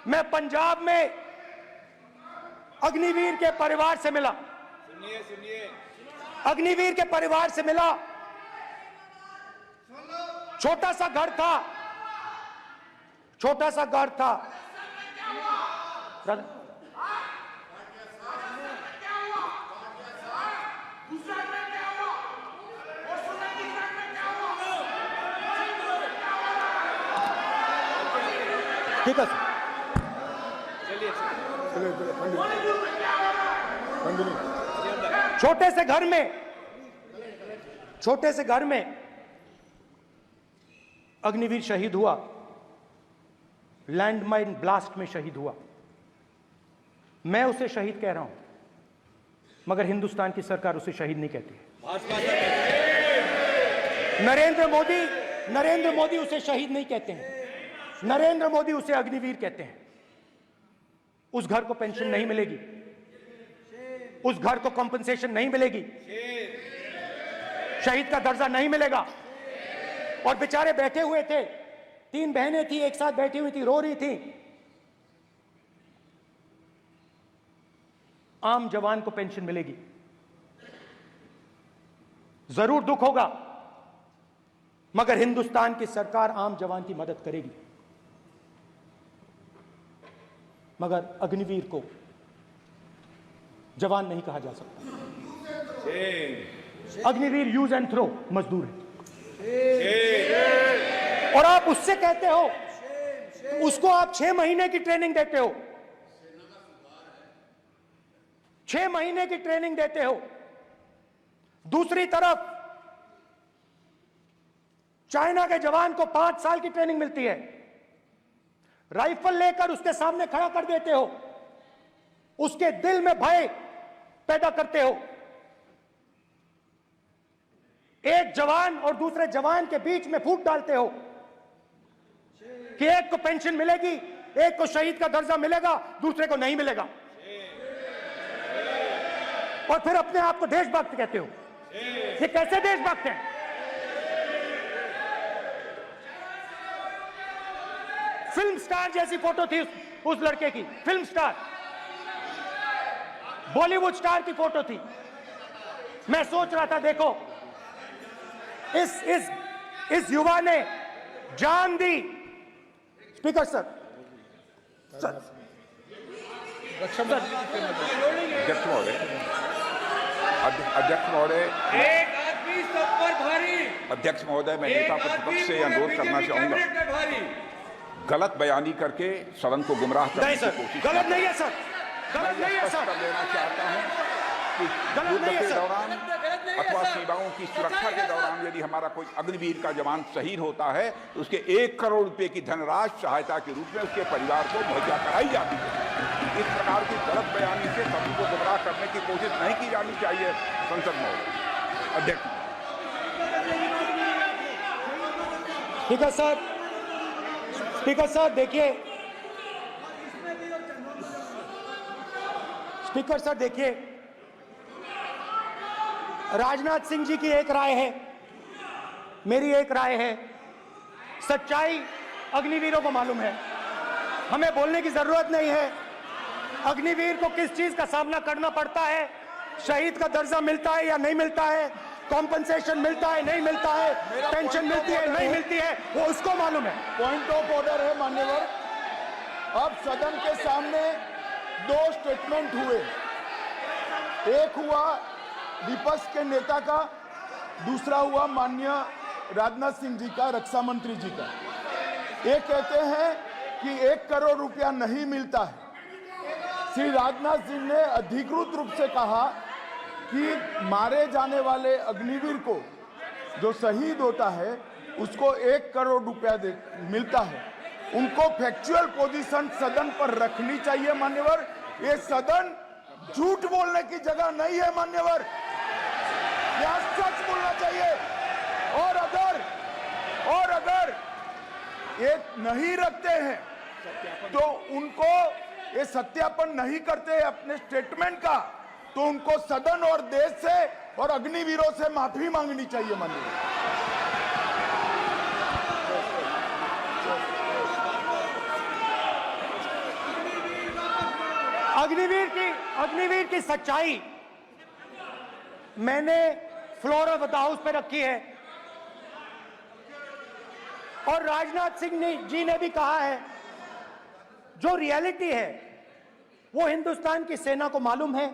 Speaker 1: मैं पंजाब में अग्निवीर के परिवार से मिला।
Speaker 2: सुनिए
Speaker 1: अग्निवीर के परिवार से मिला। छोटा सा घर था, छोटा सा घर था। ठीक है सर, छोटे से घर में अग्निवीर शहीद हुआ, लैंडमाइन ब्लास्ट में शहीद हुआ। मैं उसे शहीद कह रहा हूं, मगर हिंदुस्तान की सरकार उसे शहीद नहीं कहती है। नरेंद्र मोदी उसे शहीद नहीं कहते हैं। नरेंद्र मोदी उसे अग्निवीर कहते हैं। उस घर को पेंशन नहीं मिलेगी, उस घर को कॉम्पनसेशन नहीं मिलेगी, शहीद का दर्जा नहीं मिलेगा। और बेचारे बैठे हुए थे, 3 बहनें थी, एक साथ बैठी हुई थी, रो रही थी। आम जवान को पेंशन मिलेगी, जरूर दुख होगा, मगर हिंदुस्तान की सरकार आम जवान की मदद करेगी। मगर अग्निवीर को जवान नहीं कहा जा सकता। अग्निवीर यूज एंड थ्रो मजदूर है। और आप उससे कहते हो, उसको आप 6 महीने की ट्रेनिंग देते हो, 6 महीने की ट्रेनिंग देते हो। दूसरी तरफ चाइना के जवान को 5 साल की ट्रेनिंग मिलती है, राइफल लेकर उसके सामने खड़ा कर देते हो, उसके दिल में भय पैदा करते हो। एक जवान और दूसरे जवान के बीच में फूट डालते हो कि एक को पेंशन मिलेगी, एक को शहीद का दर्जा मिलेगा, दूसरे को नहीं मिलेगा। और फिर अपने आप को देशभक्त कहते हो। ये कैसे देशभक्त हैं? फिल्म स्टार जैसी फोटो थी उस लड़के की, फिल्म स्टार, बॉलीवुड स्टार की फोटो थी। मैं सोच रहा था, देखो इस युवा ने जान दी। स्पीकर सर,
Speaker 8: अध्यक्ष महोदय,
Speaker 2: एक आदमी सब पर भारी।
Speaker 8: अध्यक्ष महोदय, मैं नेता प्रतिपक्ष से अनुरोध करना चाहूंगा, गलत बयानी करके सदन को गुमराह करने की कोशिश।
Speaker 1: गलत नहीं है सर, गलत नहीं है सर।
Speaker 8: कर देना चाहता हूं कि
Speaker 1: गलत नहीं है
Speaker 8: युद्ध के
Speaker 1: सर।
Speaker 8: दौरान अथवा सीमाओं की सुरक्षा के दौरान यदि हमारा कोई अग्निवीर का जवान शहीद होता है तो उसके 1 करोड़ रुपए की धनराशि सहायता के रूप में उसके परिवार को मुहैया कराई जाती है। इस प्रकार की गलत बयानी से सभी को गुमराह करने की कोशिश नहीं की जानी चाहिए। संसद महोदय, अध्यक्ष।
Speaker 1: ठीक है सर, स्पीकर सर देखिए, स्पीकर सर देखिए, राजनाथ सिंह जी की एक राय है, मेरी एक राय है। सच्चाई अग्निवीरों को मालूम है, हमें बोलने की जरूरत नहीं है। अग्निवीर को किस चीज का सामना करना पड़ता है, शहीद का दर्जा मिलता है या नहीं मिलता है, कॉम्पनसेशन मिलता है नहीं मिलता है, पेंशन मिलती है नहीं मिलती है, वो उसको मालूम है।
Speaker 7: पॉइंट ऑफ ऑर्डर है मान्यवर। अब सदन के सामने 2 स्टेटमेंट हुए, एक हुआ विपक्ष के नेता का, दूसरा हुआ माननीय राजनाथ सिंह जी का, रक्षा मंत्री जी का। ये कहते हैं कि 1 करोड़ रुपया नहीं मिलता है। श्री राजनाथ सिंह ने अधिकृत रूप से कहा कि मारे जाने वाले अग्निवीर को जो शहीद होता है उसको 1 करोड़ रुपया मिलता है। उनको फैक्चुअल पोजीशन सदन पर रखनी चाहिए मान्यवर। ये सदन झूठ बोलने की जगह नहीं है मान्यवर, यहाँ सच बोलना चाहिए। और अगर ये नहीं रखते हैं तो उनको ये सत्यापन नहीं करते हैं अपने स्टेटमेंट का, तो उनको सदन और देश से और अग्निवीरों से माफी मांगनी चाहिए माननीय।
Speaker 1: अग्निवीर की सच्चाई मैंने फ्लोर ऑफ द हाउस पे रखी है और राजनाथ सिंह जी ने भी कहा है, जो रियलिटी है वो हिंदुस्तान की सेना को मालूम है,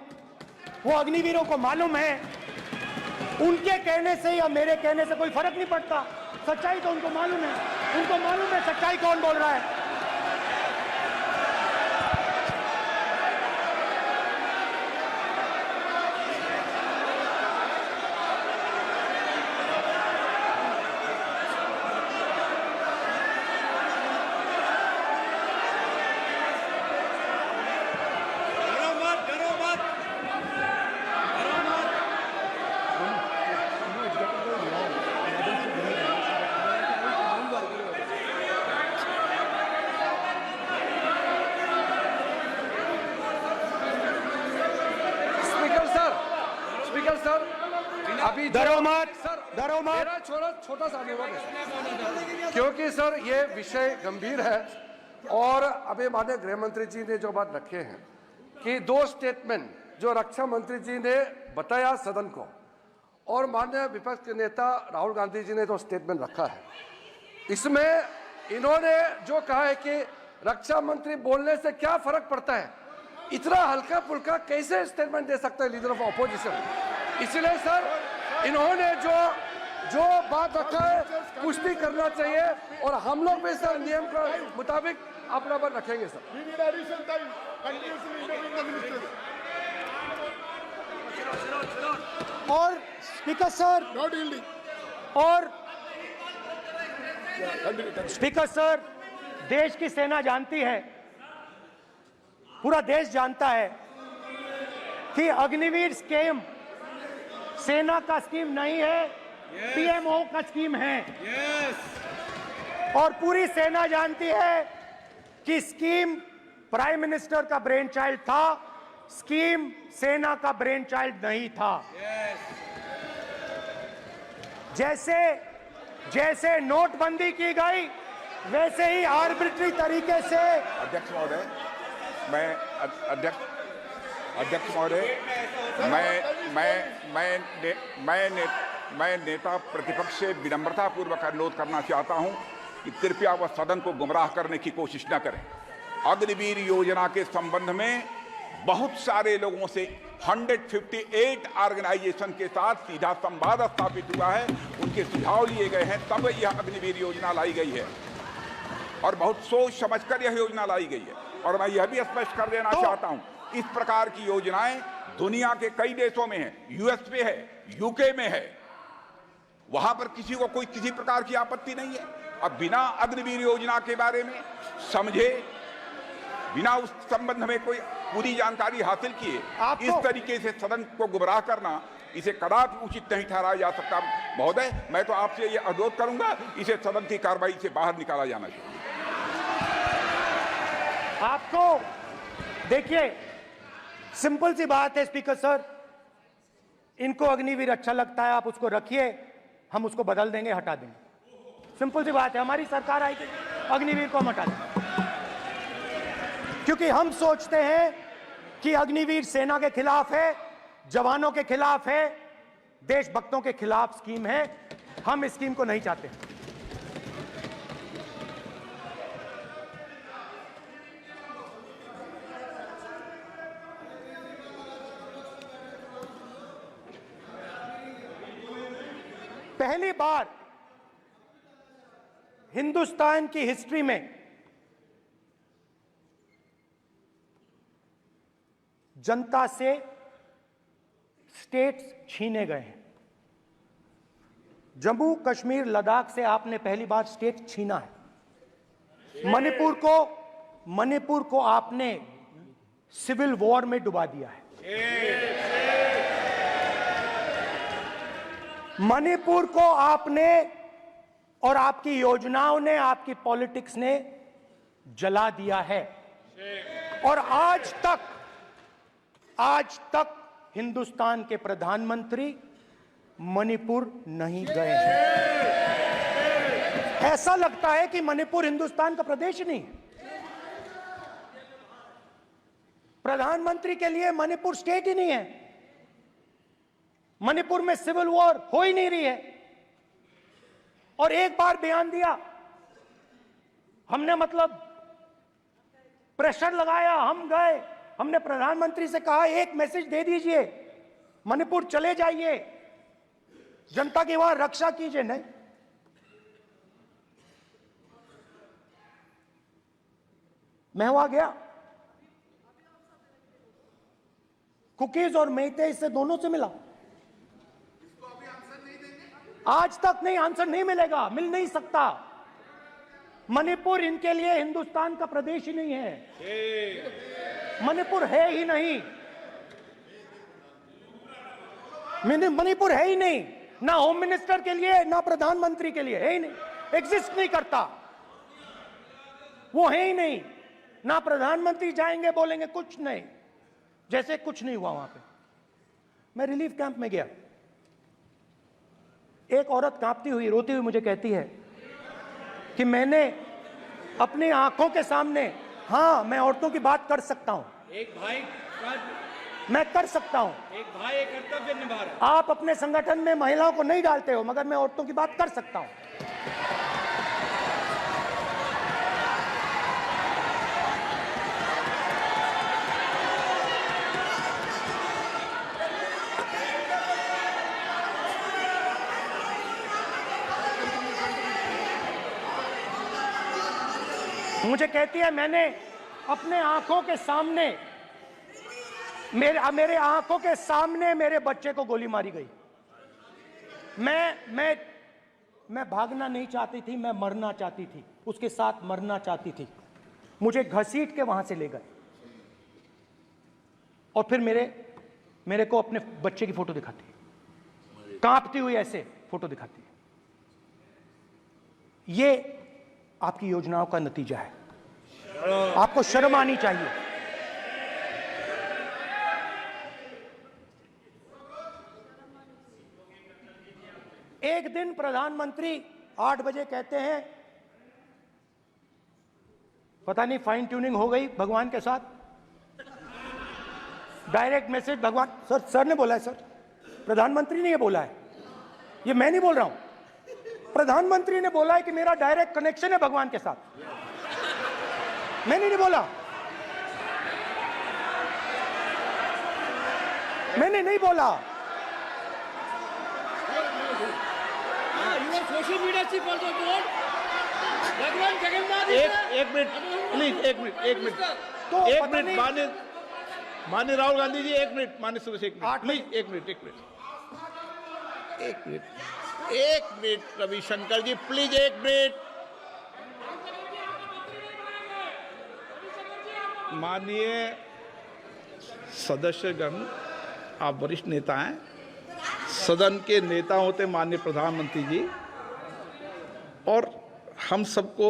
Speaker 1: वो अग्निवीरों को मालूम है। उनके कहने से या मेरे कहने से कोई फर्क नहीं पड़ता, सच्चाई तो उनको मालूम है। उनको मालूम है सच्चाई कौन बोल रहा है।
Speaker 9: अभी
Speaker 1: डरो मत।
Speaker 9: मेरा छोटा सा अनुरोध है, क्योंकि सर ये विषय गंभीर है और अभी माननीय गृह मंत्री जी ने जो बात रखे हैं कि 2 स्टेटमेंट जो रक्षा मंत्री जी ने बताया सदन को और माननीय विपक्ष के नेता राहुल गांधी जी ने जो स्टेटमेंट रखा है, इसमें इन्होंने जो कहा है कि रक्षा मंत्री बोलने से क्या फर्क पड़ता है, इतना हल्का फुल्का कैसे स्टेटमेंट दे सकता है लीडर ऑफ ऑपोजिशन। इसलिए सर इन्होंने जो बात रखा है पुष्टि करना चाहिए और हम लोग भी सर नियम के मुताबिक अपना बात रखेंगे सर।
Speaker 1: और स्पीकर सर स्पीकर सर, देश की सेना जानती है, पूरा देश जानता है कि अग्निवीर स्कीम सेना का स्कीम नहीं है, पीएमओ का स्कीम है। और पूरी सेना जानती है कि स्कीम प्राइम मिनिस्टर का ब्रेन चाइल्ड था, स्कीम सेना का ब्रेन चाइल्ड नहीं था। जैसे नोटबंदी की गई वैसे ही आर्बिट्री तरीके से।
Speaker 8: अध्यक्ष महोदय, मैं नेता प्रतिपक्ष से विनम्रता पूर्वक अनुरोध करना चाहता हूं कि कृपया वह सदन को गुमराह करने की कोशिश न करें। अग्निवीर योजना के संबंध में बहुत सारे लोगों से 158 ऑर्गेनाइजेशन के साथ सीधा संवाद स्थापित हुआ है, उनके सुझाव लिए गए हैं, तब यह अग्निवीर योजना लाई गई है और बहुत सोच समझकर यह योजना लाई गई है। और मैं यह भी स्पष्ट कर देना चाहता हूं, इस प्रकार की योजनाएं दुनिया के कई देशों में है, यूएस में है, यूके में है, वहां पर किसी को कोई किसी प्रकार की आपत्ति नहीं है। अब बिना अग्निवीर योजना के बारे में समझे, बिना उस संबंध में कोई पूरी जानकारी हासिल किए इस तरीके से सदन को गुमराह करना, इसे कदापि उचित नहीं ठहराया जा सकता। महोदय, मैं तो आपसे यह अनुरोध करूंगा, इसे सदन की कार्रवाई से बाहर निकाला जाना चाहिए।
Speaker 1: आपको देखिए, सिंपल सी बात है स्पीकर सर, इनको अग्निवीर अच्छा लगता है, आप उसको रखिए, हम उसको बदल देंगे, हटा देंगे। सिंपल सी बात है, हमारी सरकार आएगी, अग्निवीर को हम हटा देंगे, क्योंकि हम सोचते हैं कि अग्निवीर सेना के खिलाफ है, जवानों के खिलाफ है, देशभक्तों के खिलाफ स्कीम है। हम इस स्कीम को नहीं चाहते। पहली बार हिंदुस्तान की हिस्ट्री में जनता से स्टेट्स छीने गए हैं। जम्मू कश्मीर लद्दाख से आपने पहली बार स्टेट छीना है। मणिपुर को आपने सिविल वॉर में डुबा दिया है। मणिपुर को आपने और आपकी योजनाओं ने, आपकी पॉलिटिक्स ने जला दिया है। और आज तक हिंदुस्तान के प्रधानमंत्री मणिपुर नहीं गए हैं। ऐसा लगता है कि मणिपुर हिंदुस्तान का प्रदेश नहीं है। प्रधानमंत्री के लिए मणिपुर स्टेट ही नहीं है। मणिपुर में सिविल वॉर हो ही नहीं रही है। और एक बार बयान दिया हमने, मतलब प्रेशर लगाया, हम गए, हमने प्रधानमंत्री से कहा एक मैसेज दे दीजिए, मणिपुर चले जाइए, जनता की वहां रक्षा कीजिए। नहीं, मैं वहां गया, कुकीज और मेहते इससे दोनों से मिला। आज तक नहीं, आंसर नहीं मिलेगा, मिल नहीं सकता। मणिपुर इनके लिए हिंदुस्तान का प्रदेश ही नहीं है। मणिपुर है ही नहीं, मणिपुर है ही नहीं, ना होम मिनिस्टर के लिए ना प्रधानमंत्री के लिए, है ही नहीं, एग्जिस्ट नहीं करता। वो है ही नहीं। ना प्रधानमंत्री जाएंगे बोलेंगे कुछ नहीं, जैसे कुछ नहीं हुआ वहां पे। मैं रिलीफ कैंप में गया, एक औरत कांपती हुई, रोती हुई मुझे कहती है कि मैंने अपनी आंखों के सामने, हाँ मैं औरतों की बात कर सकता हूं,
Speaker 2: एक भाई
Speaker 1: मैं कर सकता हूं,
Speaker 2: एक भाई एक कर्तव्य निभा रहा है।
Speaker 1: आप अपने संगठन में महिलाओं को नहीं डालते हो, मगर मैं औरतों की बात कर सकता हूं। मुझे कहती है मैंने अपने आंखों के सामने, मेरे आंखों के सामने मेरे बच्चे को गोली मारी गई। मैं भागना नहीं चाहती थी, मैं मरना चाहती थी, उसके साथ मरना चाहती थी। मुझे घसीट के वहां से ले गए और फिर मेरे को अपने बच्चे की फोटो दिखाती है, कांपती हुई ऐसे फोटो दिखाती है। ये आपकी योजनाओं का नतीजा है। आपको शर्म आनी चाहिए। एक दिन प्रधानमंत्री 8 बजे कहते हैं, पता नहीं फाइन ट्यूनिंग हो गई भगवान के साथ, डायरेक्ट मैसेज भगवान, सर ने बोला है, सर प्रधानमंत्री ने ये बोला है, ये मैं नहीं बोल रहा हूं, प्रधानमंत्री ने बोला है कि मेरा डायरेक्ट कनेक्शन है भगवान के साथ। मैंने नहीं बोला, मैंने नहीं बोला।
Speaker 4: Social media chief also told भगवान जगन्नाथ।
Speaker 3: एक मिनट प्लीज, एक मिनट
Speaker 1: तो
Speaker 3: एक मिनट माननीय राहुल गांधी जी, एक मिनट, माननीय सुरेश, एक मिनट प्लीज, एक मिनट रविशंकर जी प्लीज, एक मिनट। माननीय सदस्यगण, आप वरिष्ठ नेता हैं, सदन के नेता होते माननीय प्रधानमंत्री जी, और हम सबको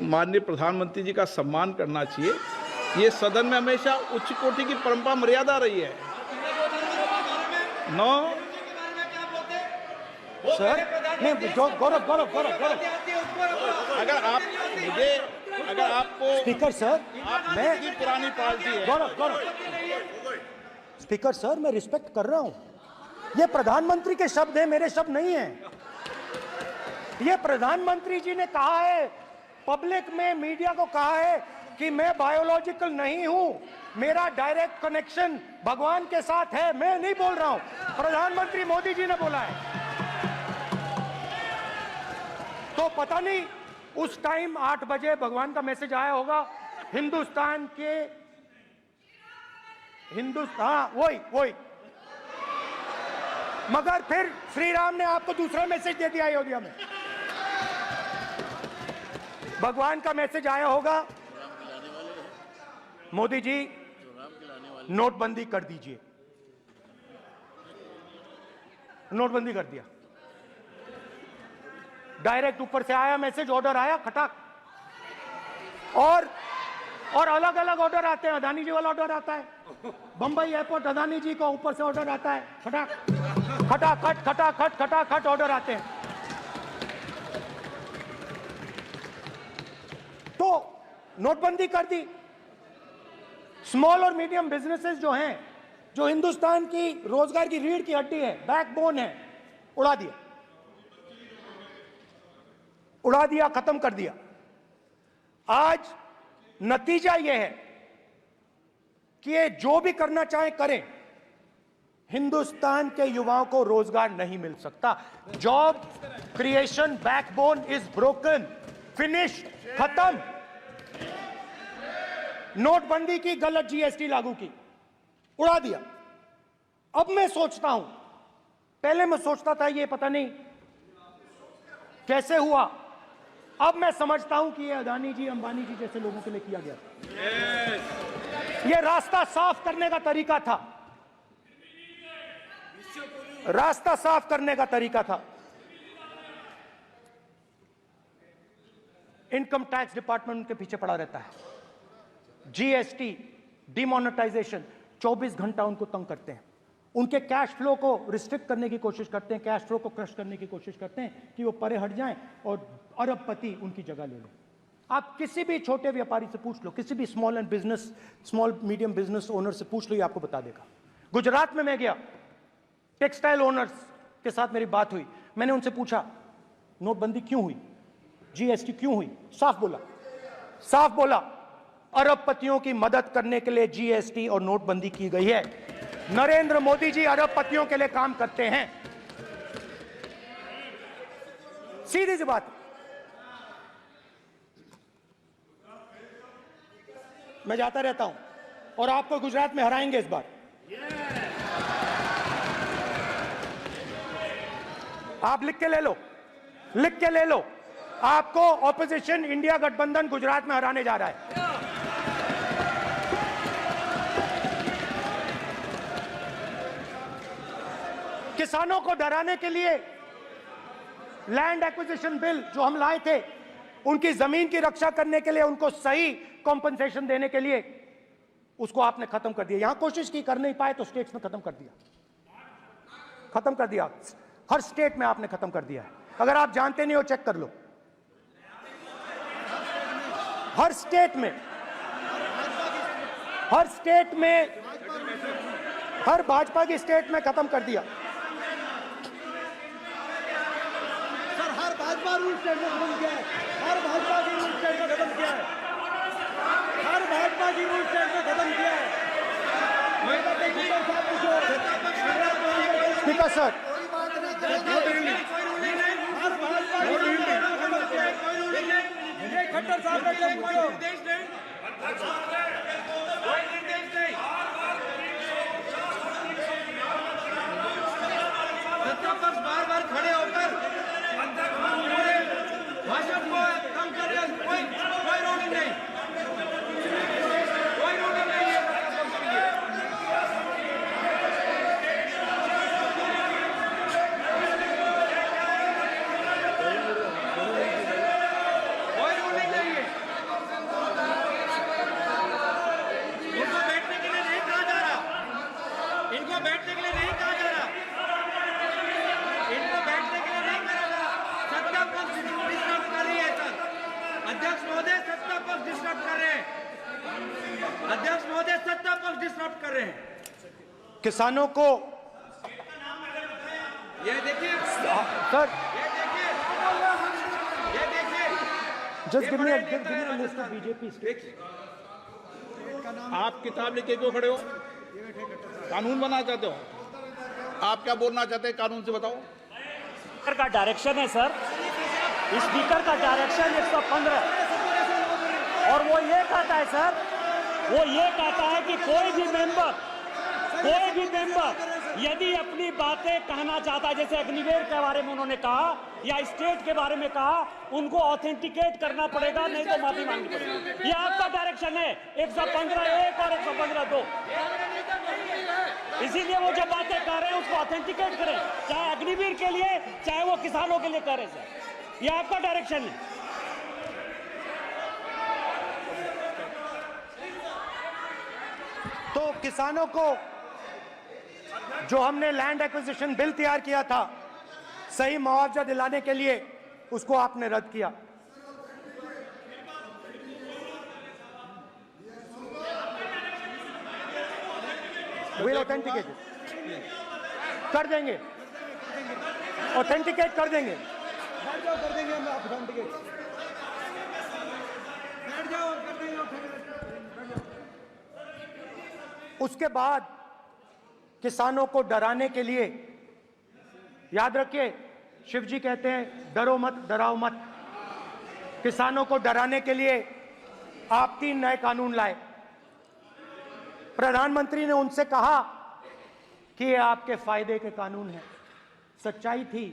Speaker 3: माननीय प्रधानमंत्री जी का सम्मान करना चाहिए। ये सदन में हमेशा उच्च कोटि की परंपरा मर्यादा रही है। नो
Speaker 1: सर नहीं, गौरव
Speaker 3: अगर आपको
Speaker 1: स्पीकर सर,
Speaker 3: मैं पुरानी पार्टी है।
Speaker 1: गौरव स्पीकर सर, मैं रिस्पेक्ट कर रहा हूं। ये प्रधानमंत्री के शब्द हैं, मेरे शब्द नहीं हैं। ये प्रधानमंत्री जी ने कहा है, पब्लिक में, मीडिया को कहा है कि मैं बायोलॉजिकल नहीं हूं, मेरा डायरेक्ट कनेक्शन भगवान के साथ है। मैं नहीं बोल रहा हूं, प्रधानमंत्री मोदी जी ने बोला है। तो पता नहीं उस टाइम 8 बजे भगवान का मैसेज आया होगा हिंदुस्तान, वही मगर फिर श्री राम ने आपको दूसरा मैसेज दे दिया अयोध्या में। भगवान का मैसेज आया होगा, मोदी जी नोटबंदी कर दीजिए। नोटबंदी कर दिया, डायरेक्ट ऊपर से आया मैसेज, ऑर्डर आया खटाक। और अलग अलग ऑर्डर आते हैं। अदानी जी वाला ऑर्डर आता है, बंबई एयरपोर्ट अदानी जी को ऊपर से ऑर्डर आता है, खटाक खटाखट खटाखट खटाखट ऑर्डर आते हैं। तो नोटबंदी कर दी। स्मॉल और मीडियम बिजनेसेस जो हैं, जो हिंदुस्तान की रोजगार की रीढ़ की हड्डी है, बैकबोन है, उड़ा दिया, उड़ा दिया, खत्म कर दिया। आज नतीजा यह है कि ये जो भी करना चाहे करें, हिंदुस्तान के युवाओं को रोजगार नहीं मिल सकता। Job creation backbone is broken, finish, खत्म। नोटबंदी की, गलत जीएसटी लागू की, उड़ा दिया। अब मैं सोचता हूं, पहले मैं सोचता था ये पता नहीं कैसे हुआ, अब मैं समझता हूं कि ये अदानी जी, अंबानी जी जैसे लोगों के लिए किया गया। ये रास्ता साफ करने का तरीका था, रास्ता साफ करने का तरीका था। इनकम टैक्स डिपार्टमेंट उनके पीछे पड़ा रहता है। जीएसटी, डिमोनेटाइजेशन, 24 घंटा उनको तंग करते हैं। उनके कैश फ्लो को रिस्ट्रिक्ट करने की कोशिश करते हैं, कैश फ्लो को क्रश करने की कोशिश करते हैं कि वो परे हट जाएं और अरबपति उनकी जगह ले लें। आप किसी भी छोटे व्यापारी से पूछ लो, किसी भी स्मॉल मीडियम बिजनेस ओनर से पूछ लो, ये आपको बता देगा। गुजरात में मैं गया, टेक्सटाइल ओनर्स के साथ मेरी बात हुई। मैंने उनसे पूछा नोटबंदी क्यों हुई, जीएसटी क्यों हुई? साफ बोला अरबपतियों की मदद करने के लिए जीएसटी और नोटबंदी की गई है। नरेंद्र मोदी जी अरबपतियों के लिए काम करते हैं, सीधी सी बात। मैं जाता रहता हूं और आपको गुजरात में हराएंगे इस बार। आप लिख के ले लो, आपको ऑपोजिशन इंडिया गठबंधन गुजरात में हराने जा रहा है। किसानों को डराने के लिए लैंड एक्विजिशन बिल जो हम लाए थे, उनकी जमीन की रक्षा करने के लिए, उनको सही कॉम्पनसेशन देने के लिए, उसको आपने खत्म कर दिया। यहां कोशिश की, कर नहीं पाए तो स्टेट्स में खत्म कर दिया। हर स्टेट में आपने खत्म कर दिया है। अगर आप जानते नहीं हो, चेक कर लो। हर स्टेट में, हर भाजपा की स्टेट में खत्म कर दिया।
Speaker 4: सर, हर भाजपा रूल स्टेट में खत्म किया है। हर भाजपा की रूल स्टेट में खत्म किया है। हर भाजपा की रूल स्टेट में खत्म किया है।
Speaker 1: स्पीकर सर,
Speaker 4: खट्टर साहब ने क्या पूछो?
Speaker 2: बार खड़े होकर भाषण को कम कर रहे हैं। कोई रूलिंग नहीं, कोई रूलिंग नहीं है। कोई रूलिंग नहीं है। इनको बैठने के लिए नहीं कहा जा रहा, इनको बैठने के लिए नहीं कहा जा रहा, इनको बैठने के लिए नहीं कहा जा रहा। सत्ता पक्ष डिस्टर्ब कर रही है सर। अध्यक्ष महोदय सत्ता पक्ष डिस्टर्ब कर रहे हैं। अध्यक्ष महोदय सत्ता पक्ष डिस्टर्ब कर रहे हैं।
Speaker 1: किसानों को
Speaker 2: ये देखिए
Speaker 1: सर,
Speaker 2: ये देखिए
Speaker 1: just give me a list of BJP.
Speaker 3: आप किताब लेके क्यों खड़े हो? कानून बनाना चाहते हो? आप क्या बोलना चाहते हैं, कानून से बताओ।
Speaker 4: स्पीकर का डायरेक्शन है सर, स्पीकर का डायरेक्शन 115, और वो ये कहता है सर, वो ये कहता है कि कोई भी मेंबर
Speaker 10: यदि अपनी बातें कहना चाहता है, जैसे अग्निवीर के बारे में उन्होंने कहा या स्टेट के बारे में कहा, उनको ऑथेंटिकेट करना पड़ेगा, नहीं तो माफी मांगनी पड़ेगी। ये आपका डायरेक्शन है, 115(1) और 115(2). इसीलिए वो जो बातें कह रहे हैं उसको ऑथेंटिकेट करें, चाहे अग्निवीर के लिए चाहे वो किसानों के लिए कह रहे हैं। ये आपका डायरेक्शन है।
Speaker 1: तो किसानों को जो हमने लैंड एक्विजिशन बिल तैयार किया था सही मुआवजा दिलाने के लिए, उसको आपने रद्द किया। वे ऑथेंटिकेट कर देंगे, ऑथेंटिकेट कर देंगे।
Speaker 4: बैठ जाओ, कर देंगे हम ऑथेंटिकेट। बैठ जाओ, कर देंगे ऑथेंटिकेट।
Speaker 1: उसके बाद किसानों को डराने के लिए, याद रखिए शिव जी कहते हैं डरो मत डराओ मत, किसानों को डराने के लिए आप 3 नए कानून लाए। प्रधानमंत्री ने उनसे कहा कि ये आपके फायदे के कानून हैं। सच्चाई थी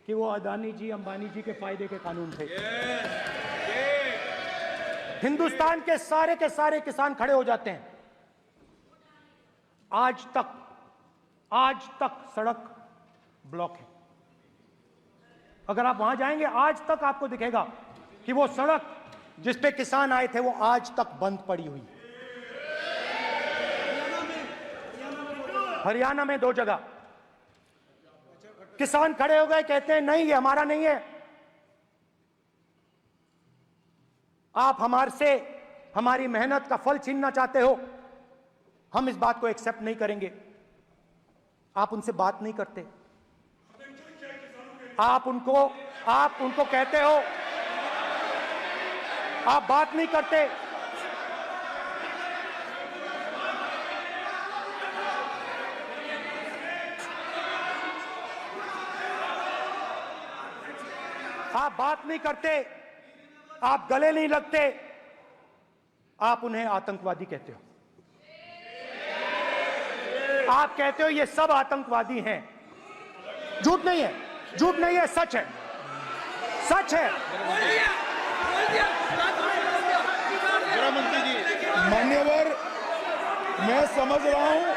Speaker 1: कि वो अदानी जी अंबानी जी के फायदे के कानून थे। हिंदुस्तान के सारे किसान खड़े हो जाते हैं। आज तक सड़क ब्लॉक है। अगर आप वहां जाएंगे आज तक आपको दिखेगा कि वो सड़क जिस पे किसान आए थे वो आज तक बंद पड़ी हुई। हरियाणा में 2 जगह किसान खड़े हो गए, कहते हैं नहीं ये हमारा नहीं है, आप हमारे से हमारी मेहनत का फल छीनना चाहते हो, हम इस बात को एक्सेप्ट नहीं करेंगे। आप उनसे बात नहीं करते, आप उनको कहते हो, आप बात नहीं करते। आप बात नहीं करते, आप गले नहीं लगते, आप उन्हें आतंकवादी कहते हो। आप कहते हो ये सब आतंकवादी हैं। झूठ नहीं है, झूठ नहीं है, सच है, सच है।
Speaker 7: मान्यवर, मैं समझ रहा हूं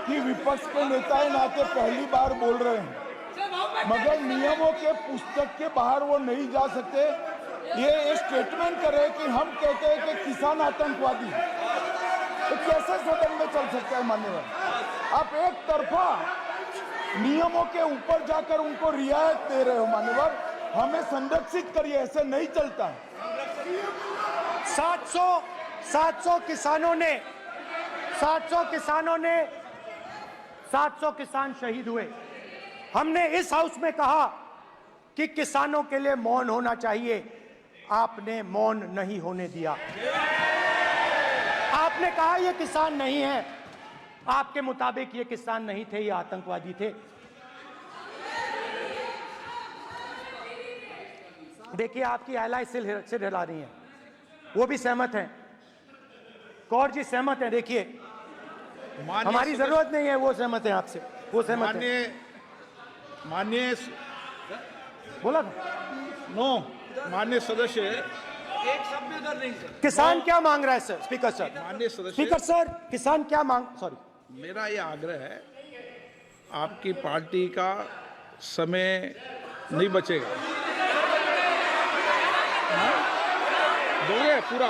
Speaker 7: कि विपक्ष के नेता नाते पहली बार बोल रहे हैं, मगर नियमों के पुस्तक के बाहर वो नहीं जा सकते। ये स्टेटमेंट करे कि हम कहते हैं कि किसान आतंकवादी, तो कैसे सदन में चल सकता है? मान्यवर, आप एक तरफा नियमों के ऊपर जाकर उनको रियायत दे रहे हो। मान्यवर, हमें संरक्षित करिए, ऐसे नहीं चलता है।
Speaker 1: 700 किसान शहीद हुए। हमने इस हाउस में कहा कि किसानों के लिए मौन होना चाहिए, आपने मौन नहीं होने दिया। आपने कहा ये किसान नहीं है, आपके मुताबिक ये किसान नहीं थे, ये आतंकवादी थे। देखिए आपकी एलाय सिर हिला रही हैं, वो भी सहमत हैं, कौर जी सहमत हैं। देखिए हमारी जरूरत नहीं है, वो सहमत हैं आपसे, वो सहमत हैं।
Speaker 3: माननीय
Speaker 1: बोला था
Speaker 3: नो, माननीय सदस्य,
Speaker 2: एक शब्द उधर नहीं सर।
Speaker 1: किसान क्या मांग रहा है सर? स्पीकर सर,
Speaker 3: माननीय सदस्य,
Speaker 1: स्पीकर सर, किसान क्या मांग, सॉरी,
Speaker 3: मेरा ये आग्रह है, आपकी पार्टी का समय नहीं बचेगा। दोगे पूरा?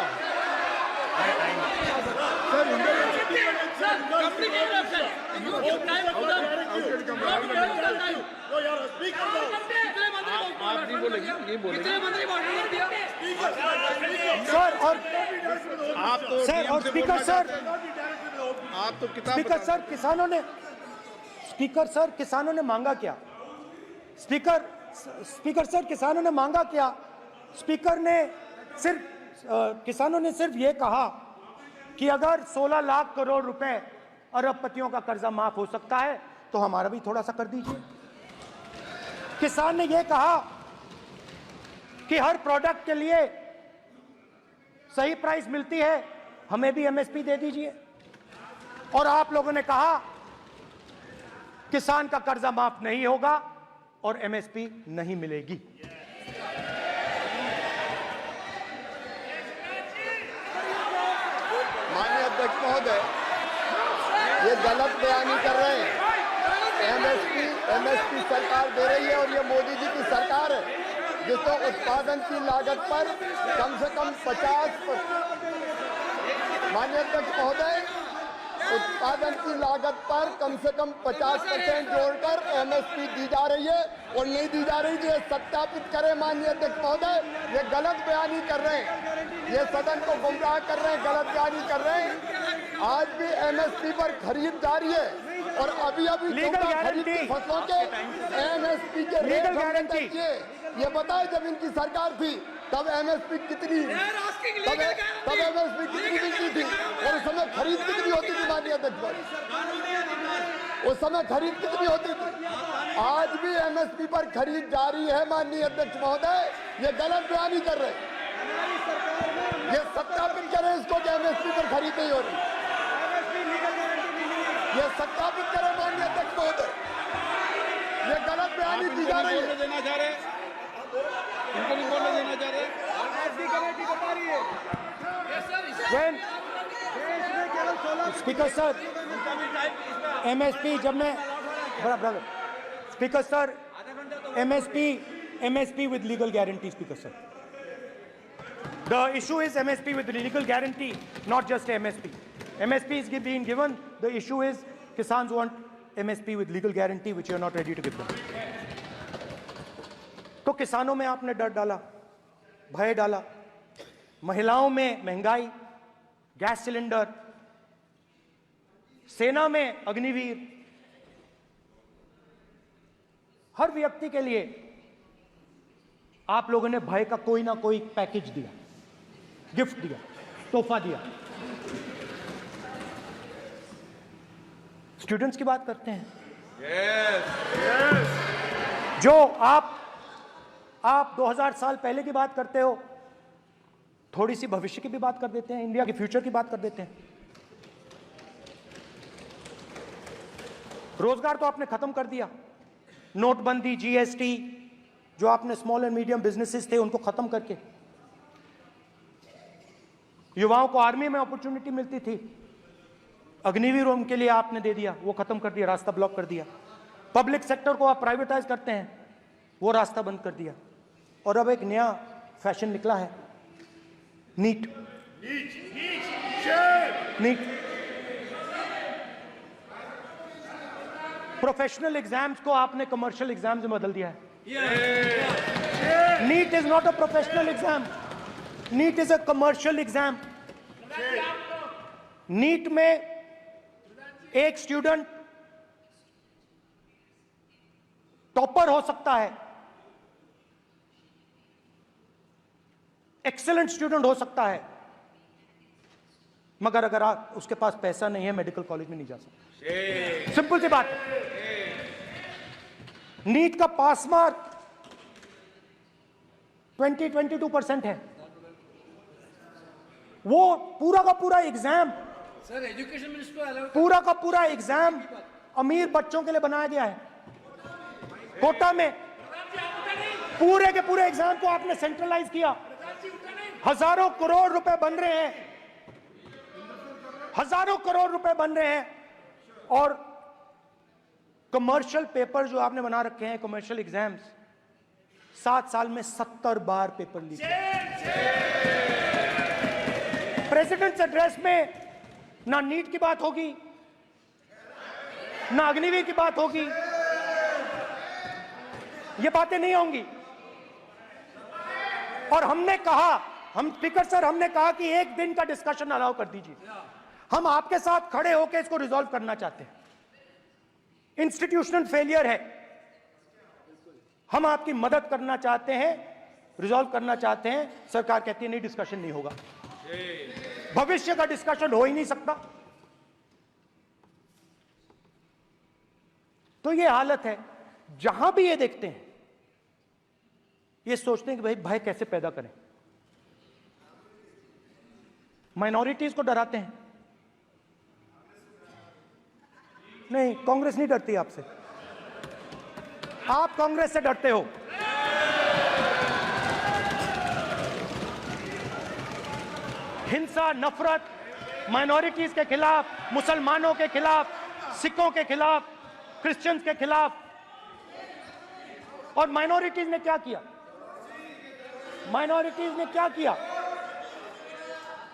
Speaker 3: आप नहीं बोलेंगे, ये बोलेंगे
Speaker 1: सर। और
Speaker 3: आप तो
Speaker 1: सर और स्पीकर सर,
Speaker 3: आप तो किताब
Speaker 1: स्पीकर सर, किसानों ने मांगा क्या? स्पीकर सर, किसानों ने मांगा क्या? किसानों ने सिर्फ ये कहा कि अगर 16 लाख करोड़ रुपए अरबपतियों का कर्जा माफ हो सकता है तो हमारा भी थोड़ा सा कर दीजिए। किसान ने यह कहा कि हर प्रोडक्ट के लिए सही प्राइस मिलती है, हमें भी एमएसपी दे दीजिए। और आप लोगों ने कहा किसान का कर्जा माफ नहीं होगा और एमएसपी नहीं मिलेगी।
Speaker 7: माननीय अध्यक्ष महोदय, ये गलत बयानी कर रहे हैं। एमएसपी सरकार दे रही है और ये मोदी जी की सरकार है जिसको उत्पादन की लागत पर कम से कम 50%। माननीय अध्यक्ष महोदय, उत्पादन की लागत पर कम से कम 50% जोड़कर एमएसपी दी जा रही है और नहीं दी जा रही। ये सत्यापित करें माननीय अध्यक्ष महोदय, ये गलत बयानी कर रहे हैं, ये सदन को गुमराह कर रहे हैं, गलत बयानी कर रहे हैं। आज भी एमएसपी पर खरीद जारी है और अभी खरीद की फसलों के एमएसपी के रेट गारंटी ये बताए जब इनकी सरकार थी तब एमएसपी कितनी मिलती थी और उस समय खरीद कितनी होती थी माननीय अध्यक्ष, उस समय खरीद कितनी होती थी। आज भी एमएसपी पर खरीद जारी है माननीय अध्यक्ष महोदय, ये गलत बयानी कर रहे हैं। ये सत्यापित करें इसको कि एमएसपी पर खरीद नहीं हो रही, ये सत्यापित करें माननीय अध्यक्ष महोदय, ये गलत बयानी दी जा रही है।
Speaker 3: देना चाह रहे इनको नहीं बोलने देना चाह रहे।
Speaker 1: स्पीकर सर, एमएसपी जब मैं speaker sir, MSP with legal guarantee, speaker sir, the issue is MSP with legal guarantee, not just MSP. MSP is being given, the issue is Kisans want MSP with legal guarantee which you are not ready to give them. तो किसानों में आपने डर डाला, भय डाला, महिलाओं में महंगाई, गैस सिलेंडर, सेना में अग्निवीर, हर व्यक्ति के लिए आप लोगों ने भय का कोई ना कोई पैकेज दिया, गिफ्ट दिया, तोहफा दिया। स्टूडेंट्स की बात करते हैं। जो आप 2000 साल पहले की बात करते हो, थोड़ी सी भविष्य की भी बात कर देते हैं, इंडिया के फ्यूचर की बात कर देते हैं। रोजगार तो आपने खत्म कर दिया, नोटबंदी, जीएसटी, जो आपने स्मॉल एंड मीडियम बिजनेसेस थे उनको खत्म करके, युवाओं को आर्मी में अपॉर्चुनिटी मिलती थी, अग्निवीर उनके लिए आपने दे दिया, वो खत्म कर दिया, रास्ता ब्लॉक कर दिया। पब्लिक सेक्टर को आप प्राइवेटाइज करते हैं, वो रास्ता बंद कर दिया। और अब एक नया फैशन निकला है, नीट। प्रोफेशनल एग्जाम्स को आपने कमर्शियल एग्जाम्स में बदल दिया है। NEET is not a professional exam, NEET is a commercial exam. NEET में एक स्टूडेंट टॉपर हो सकता है, एक्सीलेंट स्टूडेंट हो सकता है, मगर अगर उसके पास पैसा नहीं है मेडिकल कॉलेज में नहीं जा सकता। सिंपल सी बात। नीट का पास मार्क 22% है। वो पूरा का पूरा एग्जाम,
Speaker 2: सर एजुकेशन मिनिस्टर
Speaker 1: पूरा का पूरा एग्जाम अमीर बच्चों के लिए बनाया गया है। कोटा में पूरे के पूरे एग्जाम को आपने सेंट्रलाइज किया। हजारों करोड़ रुपए बन रहे हैं, हजारों करोड़ रुपए बन रहे हैं। और कमर्शियल पेपर जो आपने बना रखे हैं, कमर्शियल एग्जाम्स, 7 साल में 70 बार पेपर लीक। प्रेसिडेंट्स एड्रेस में ना नीट की बात होगी, ना अग्निवीर की बात होगी, ये बातें नहीं होंगी। और हमने कहा, हम स्पीकर सर, हमने कहा कि एक दिन का डिस्कशन अलाउ कर दीजिए। हम आपके साथ खड़े होकर इसको रिजॉल्व करना चाहते हैं। इंस्टीट्यूशनल फेलियर है, हम आपकी मदद करना चाहते हैं, रिजॉल्व करना चाहते हैं। सरकार कहती है नहीं, डिस्कशन नहीं होगा, भविष्य का डिस्कशन हो ही नहीं सकता। तो ये हालत है। जहां भी ये देखते हैं, ये सोचते हैं कि भाई भय कैसे पैदा करें, माइनॉरिटीज को डराते हैं। नहीं, कांग्रेस नहीं डरती आपसे। आप कांग्रेस से डरते हो। हिंसा, नफरत, माइनॉरिटीज के खिलाफ, मुसलमानों के खिलाफ, सिखों के खिलाफ, क्रिश्चियंस के खिलाफ। और माइनॉरिटीज ने क्या किया? माइनॉरिटीज ने क्या किया?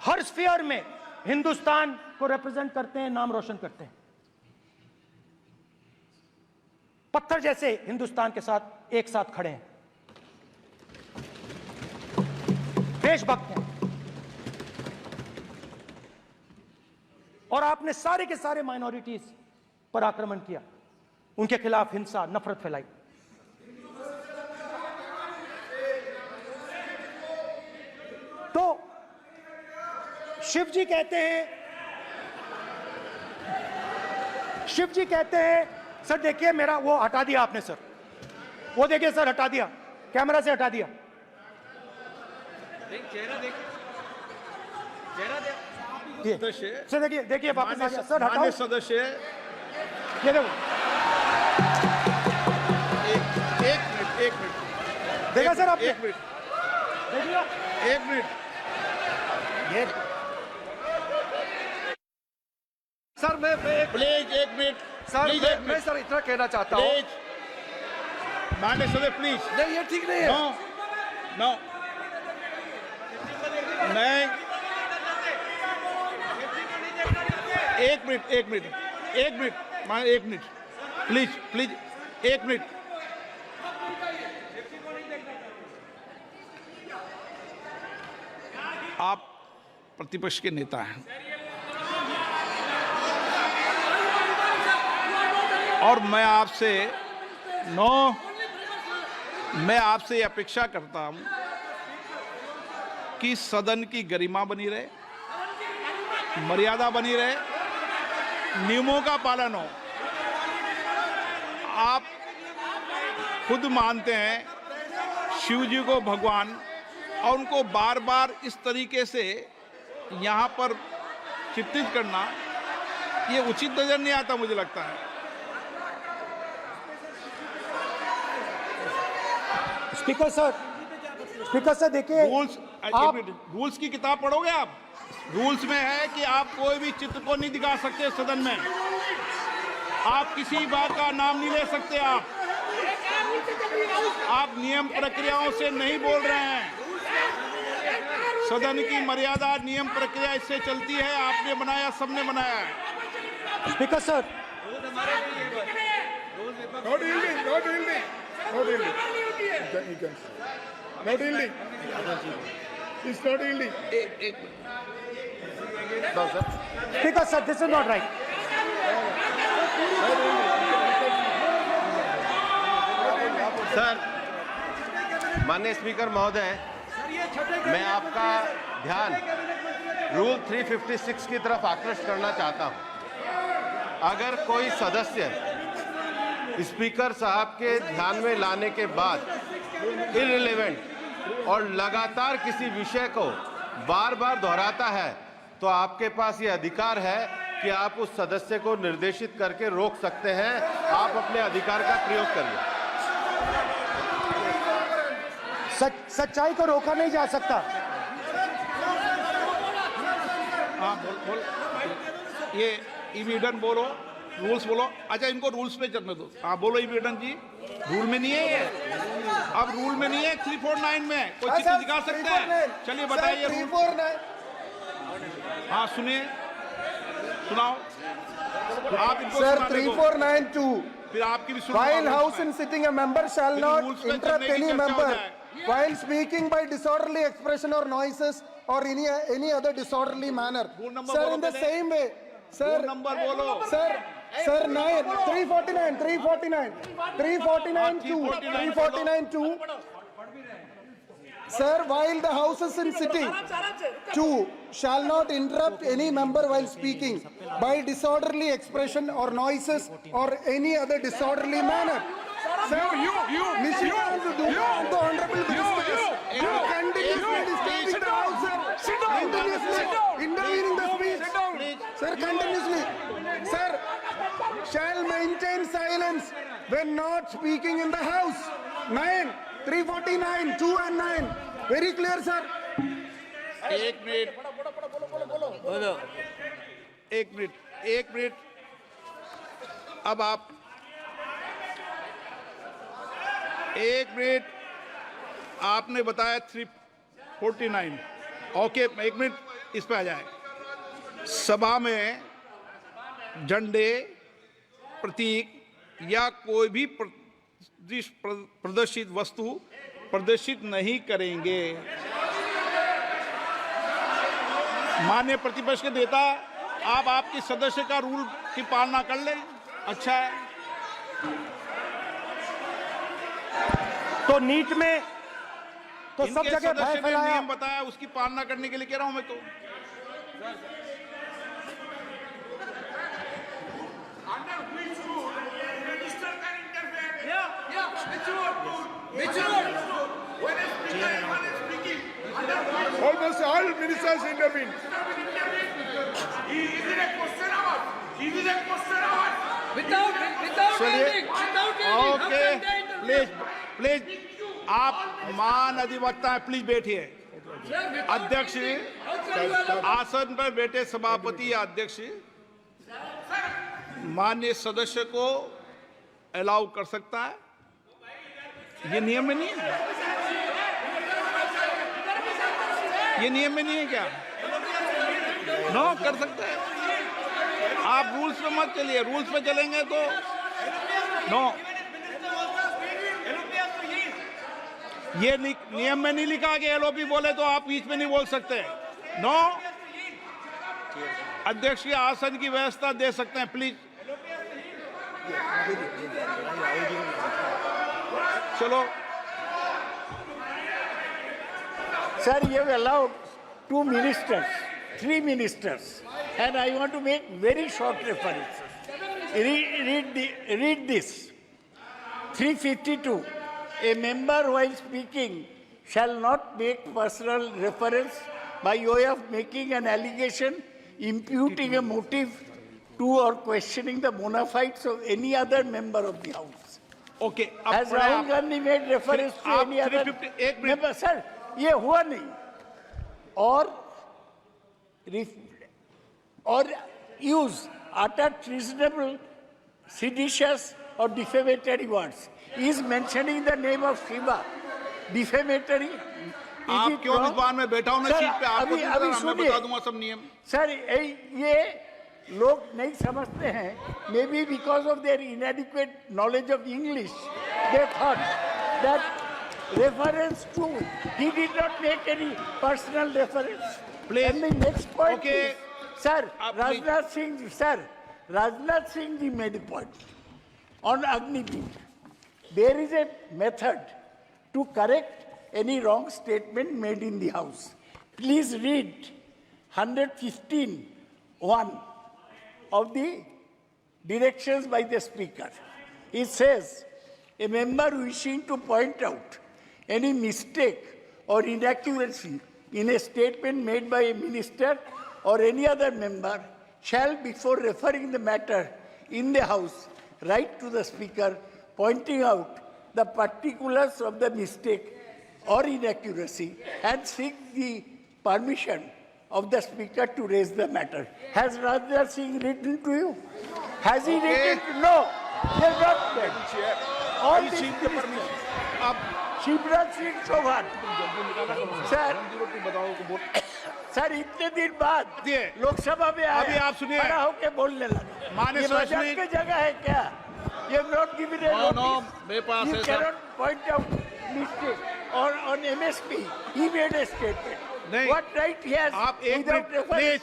Speaker 1: हर स्फीयर में हिंदुस्तान को रिप्रेजेंट करते हैं, नाम रोशन करते हैं। पत्थर जैसे हिंदुस्तान के साथ एक साथ खड़े हैं, देशभक्त हैं। और आपने सारे के सारे माइनॉरिटीज पर आक्रमण किया, उनके खिलाफ हिंसा, नफरत फैलाई। तो शिव जी कहते हैं, सर देखिए मेरा वो हटा दिया आपने सर, वो देखिए सर हटा दिया, कैमरा से हटा दिया।
Speaker 2: चेहरा देखिए, चेहरा देखिए।
Speaker 3: सदस्य,
Speaker 1: सर देखिए वापस आ गया सर, हटाओ।
Speaker 3: माननीय सदस्य,
Speaker 1: ये देखो,
Speaker 3: एक मिनट
Speaker 1: देखा सर आपने?
Speaker 3: एक मिनट,
Speaker 1: देखिए,
Speaker 3: एक मिनट।
Speaker 1: ये
Speaker 9: सर मैं
Speaker 3: प्लीज एक मिनट
Speaker 9: सर
Speaker 3: प्लीज एक
Speaker 9: मैं
Speaker 3: मिनट
Speaker 9: सर इतना कहना चाहता हूँ।
Speaker 3: प्लीज, माननीय सदस्य प्लीज।
Speaker 9: नहीं ये ठीक नहीं है।
Speaker 3: नो नहीं, एक मिनट मान एक मिनट प्लीज एक मिनट। आप प्रतिपक्ष के नेता हैं और मैं आपसे ये अपेक्षा करता हूं कि सदन की गरिमा बनी रहे, मर्यादा बनी रहे, नियमों का पालन हो। आप खुद मानते हैं शिव जी को भगवान, और उनको बार बार इस तरीके से यहाँ पर चित्रित करना ये उचित नजर नहीं आता, मुझे लगता है।
Speaker 1: स्पीकर सर देखिए,
Speaker 3: रूल्स की किताब पढ़ोगे आप? रूल्स में है कि आप कोई भी चित्र को नहीं दिखा सकते सदन में, आप किसी बात का नाम नहीं ले सकते। आप नियम प्रक्रियाओं से नहीं बोल रहे हैं। सदन की मर्यादा, नियम प्रक्रिया इससे चलती है। आपने बनाया, सबने बनाया है।
Speaker 1: Speaker sir, speaker sir, this is not right.
Speaker 6: Sir, माननीय स्पीकर महोदय, मैं आपका ध्यान रूल 356 की तरफ आकृष्ट करना चाहता हूं। अगर कोई सदस्य स्पीकर साहब के ध्यान में लाने के बाद इररिलेवेंट और लगातार किसी विषय को बार बार दोहराता है, तो आपके पास ये अधिकार है कि आप उस सदस्य को निर्देशित करके रोक सकते हैं। आप अपने अधिकार का प्रयोग करिए।
Speaker 1: सच्चाई को रोका नहीं जा सकता।
Speaker 3: हाँ बोल ये इविडन बोलो, रूल्स बोलो। अच्छा, इनको रूल्स पे चलने दो। हाँ बोलो इविडन जी, रूल में नहीं है ये। अब रूल में नहीं है, 349 में कोई चित्र दिखा सकते हैं। चलिए बताइए रूल। हाँ सुनिए, सुनाओ आप इनको।
Speaker 7: सर 3492,
Speaker 3: फिर आपकी भी
Speaker 7: while house in sitting a member shall not interrupt any member while speaking by disorderly expression or noises or any other disorderly manner. Sir, in the same way, sir,
Speaker 3: number बोलो।
Speaker 7: sir 349 Sir, while the house is in sitting, 2 shall not interrupt any member while speaking by disorderly expression or noises or any other disorderly manner. Sir, the honorable ministers, you continuously disturbing the house, sir. Continuously intervening the speech. Sir, continuously. Sir, shall maintain silence when not speaking in the house. 9, 349, 2 and 9. Very clear, sir.
Speaker 3: एक minute अब आप एक minute आपने बताया 349 okay एक minute इस पे आ जाए सभा में झंडे प्रतीक या कोई भी प्रदर्शित वस्तु प्रदर्शित नहीं करेंगे माननीय प्रतिपक्ष के नेता आप आपकी सदस्य का रूल की पालना कर लें अच्छा है
Speaker 1: तो नीट में तो सब
Speaker 3: इनके
Speaker 1: जगह भय
Speaker 3: सदस्य ने
Speaker 1: फैलाया।
Speaker 3: नियम बताया उसकी पालना करने के लिए कह रहा हूं मैं तो
Speaker 7: Almost all ministers intervened.
Speaker 3: Okay please आप मान अधिवक्ता हैं प्लीज बैठिए अध्यक्ष आसन पर बैठे सभापति या अध्यक्ष माननीय सदस्य को अलाउ कर सकता है ये नियम में नहीं है ये नियम में नहीं है क्या नो कर सकते हैं आप रूल्स पे मत चलिए रूल्स पे चलेंगे तो नो ये नियम में नहीं लिखा कि एलओपी बोले तो आप बीच में नहीं बोल सकते नो अध्यक्ष के आसन की व्यवस्था दे सकते हैं प्लीज चलो
Speaker 11: Sir, you have allowed 2 ministers, 3 ministers, and I want to make very short references. Read this. 352. A member while speaking shall not make personal reference by way of making an allegation, imputing a motive to or questioning the bona fides of any other member of the House.
Speaker 3: Okay
Speaker 11: Has Rahul Gandhi made reference to
Speaker 3: आप
Speaker 11: any other
Speaker 3: 351
Speaker 11: member? Sir, ये हुआ नहीं or use utter treasonable, seditious or defamatory words. He is mentioning the name of Shiva. Defamatory.
Speaker 3: आप क्यों इस बार में बैठा हूं ना सीट पे आपको मैं बता दूंगा सब नियम
Speaker 11: सर ये लोग नहीं समझते हैं may be because of their इनएडिक्वेट knowledge of English they thought that reference to he did not make any personal reference.
Speaker 3: Please.
Speaker 11: And the next point
Speaker 3: Okay.
Speaker 11: is, sir, Rajnath Singh ji made a point on Agniveer. There is a method to correct any wrong statement made in the House. Please read 115(1) of the directions by the Speaker. It says, a member wishing to point out any mistake or inaccuracy in a statement made by a minister or any other member shall, before referring the matter in the House, write to the Speaker pointing out the particulars of the mistake or inaccuracy and seek the permission of the Speaker to raise the matter. Has Rajnath Singh written to you? Has he written? No, he has not done. All these ministers. Shivraj Singh Chouhan sir इतने दिन बाद लोकसभा में
Speaker 3: अभी आप सुनिए
Speaker 11: खड़ा होकर बोलने लगा
Speaker 3: माननीय
Speaker 11: मजाक की जगह है क्या ये नॉट गिवन ए
Speaker 3: मेरे पास
Speaker 11: यू
Speaker 3: है
Speaker 11: can
Speaker 3: sir
Speaker 11: not point out mistake और on MSP he made a statement
Speaker 3: नहीं
Speaker 11: व्हाट राइट ही हैज
Speaker 3: आप एक मिनट प्लीज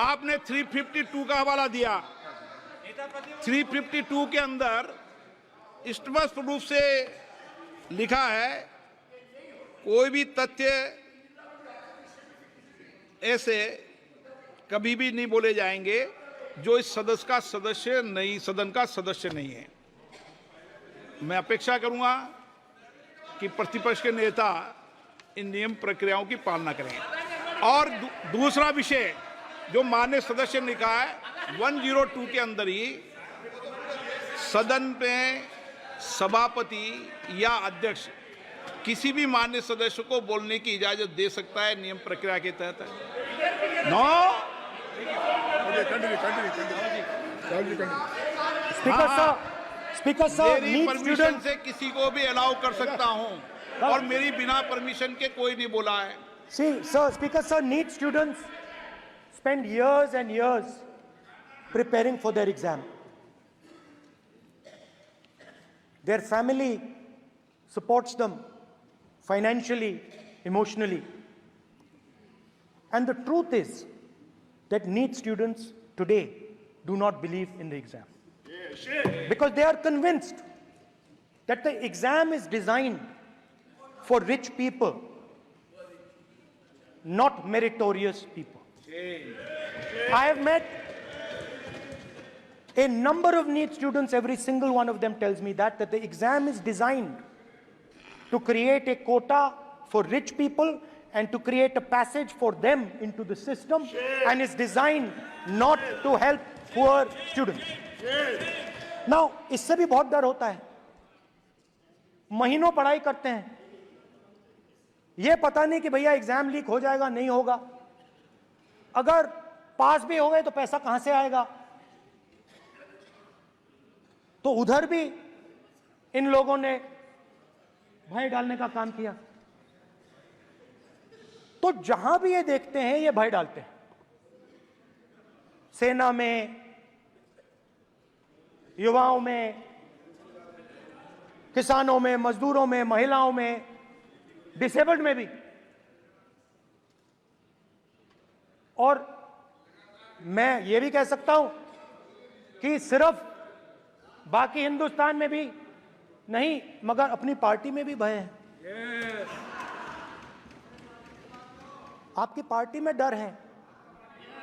Speaker 3: आपने 352 का हवाला दिया 352 के अंदर स्पष्ट रूप से लिखा है कोई भी तथ्य ऐसे कभी भी नहीं बोले जाएंगे जो इस सदस्य का सदस्य नहीं सदन का सदस्य नहीं है मैं अपेक्षा करूंगा कि प्रतिपक्ष के नेता इन नियम प्रक्रियाओं की पालना करें और दूसरा विषय जो माननीय सदस्य ने कहा है 102 के अंदर ही सदन में सभापति या अध्यक्ष किसी भी मान्य सदस्य को बोलने की इजाजत दे सकता है, नियम प्रक्रिया के तहत है। नो
Speaker 1: स्पीकर सर,
Speaker 3: मेरी परमिशन से किसी को भी अलाउ कर सकता हूं और मेरी बिना परमिशन के कोई नहीं बोला है।
Speaker 1: See, sir, Speaker sir, NEET students spend years and years preparing for their exam. Their family supports them financially, emotionally. And the truth is that NEET students today do not believe in the exam. Because they are convinced that the exam is designed for rich people, not meritorious people. I have met a number of NEET students, every single one of them tells me that the exam is designed to create a quota for rich people and to create a passage for them into the system, and is designed not to help poor students. Now, इससे भी बहुत डर होता है। महीनों पढ़ाई करते हैं, ये पता नहीं कि भैया एग्जाम लीक हो जाएगा, नहीं होगा। अगर पास भी हो गए तो पैसा कहां से आएगा? तो उधर भी इन लोगों ने भय डालने का काम किया। तो जहां भी ये देखते हैं ये भय डालते हैं। सेना में, युवाओं में, किसानों में, मजदूरों में, महिलाओं में, डिसेबल्ड में भी। और मैं ये भी कह सकता हूं कि सिर्फ बाकी हिंदुस्तान में भी नहीं, मगर अपनी पार्टी में भी भय है। आपकी पार्टी में डर है,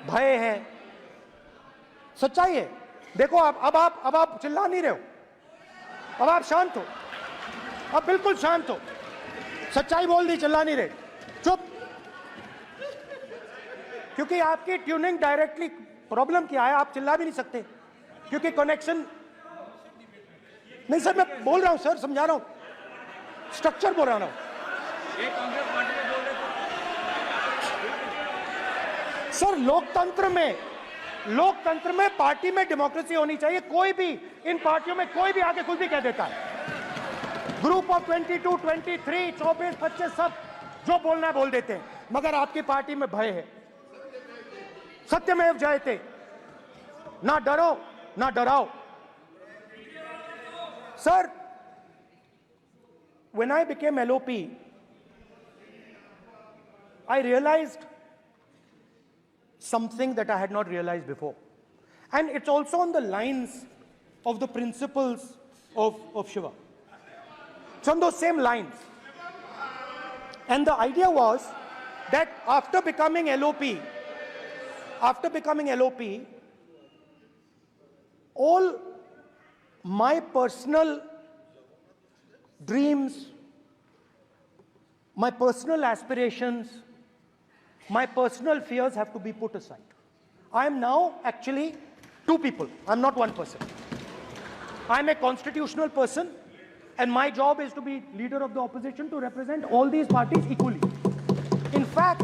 Speaker 1: भय है, सच्चाई है। देखो अब आप चिल्ला नहीं रहे हो, अब आप शांत हो, अब बिल्कुल शांत हो। सच्चाई बोल दी, चिल्ला नहीं रहे, चुप। क्योंकि आपकी ट्यूनिंग डायरेक्टली प्रॉब्लम क्या है, आप चिल्ला भी नहीं सकते क्योंकि कनेक्शन नहीं। सर मैं बोल रहा हूं, सर समझा रहा हूं, स्ट्रक्चर बोल रहा हूं। सर लोकतंत्र में पार्टी में डेमोक्रेसी होनी चाहिए। कोई भी इन पार्टियों में कोई भी आके कुछ भी कह देता है। ग्रुप ऑफ 22, 23, 24, 25 सब जो बोलना है बोल देते हैं, मगर आपकी पार्टी में भय है। सत्यमेव जयते, ना डरो ना डराओ। Sir, when I became LOP, I realized something that I had not realized before. And it's also on the lines of the principles of Shiva. It's on those same lines. And the idea was that after becoming LOP, all my personal dreams, my personal aspirations, my personal fears have to be put aside. I am now actually two people. I'm not one person. I'm a constitutional person, and my job is to be leader of the opposition, to represent all these parties equally. In fact,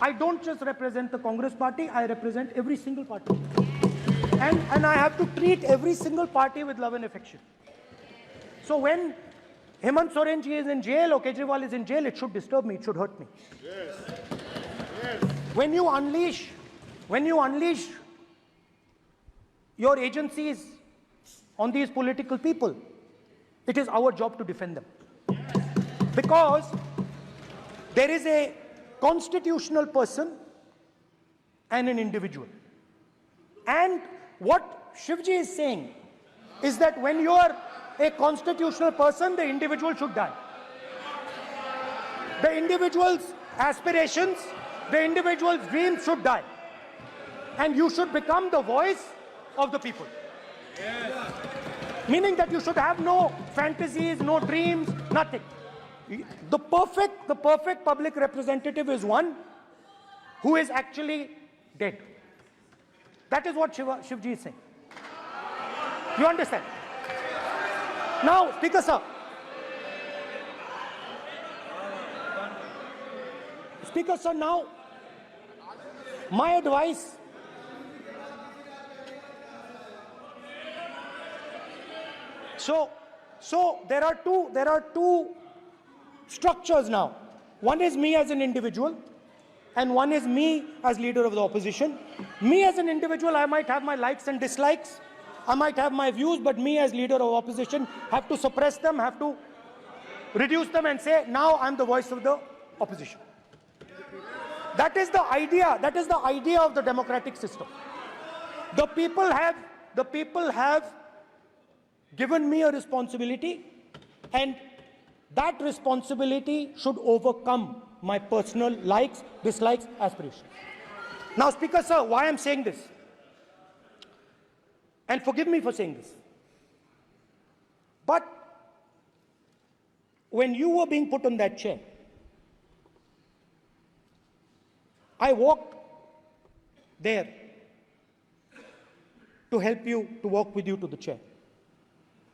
Speaker 1: I don't just represent the Congress party, I represent every single party. And I have to treat every single party with love and affection. So when Hemant Soren ji is in jail or Kejriwal is in jail, it should disturb me, it should hurt me. Yes. Yes. When you unleash your agencies on these political people, it is our job to defend them. Because there is a constitutional person and an individual. And what Shivji is saying is that when you are a constitutional person, the individual should die. The individual's aspirations, the individual's dreams should die. And you should become the voice of the people. Yes. Meaning that you should have no fantasies, no dreams, nothing. The perfect public representative is one who is actually dead. That is what Shivji is saying. You understand? Now, Speaker sir. Speaker sir, now, my advice. So there are two structures now. One is me as an individual, and one is me as leader of the opposition. Me as an individual, I might have my likes and dislikes, I might have my views, but me as leader of opposition have to suppress them, have to reduce them and say, now I'm the voice of the opposition. That is the idea of the democratic system. The people have given me a responsibility, and that responsibility should overcome my personal likes, dislikes, aspirations. Now, Speaker sir, why I'm saying this, and forgive me for saying this, but when you were being put on that chair, I walked there to help you, to walk with you to the chair.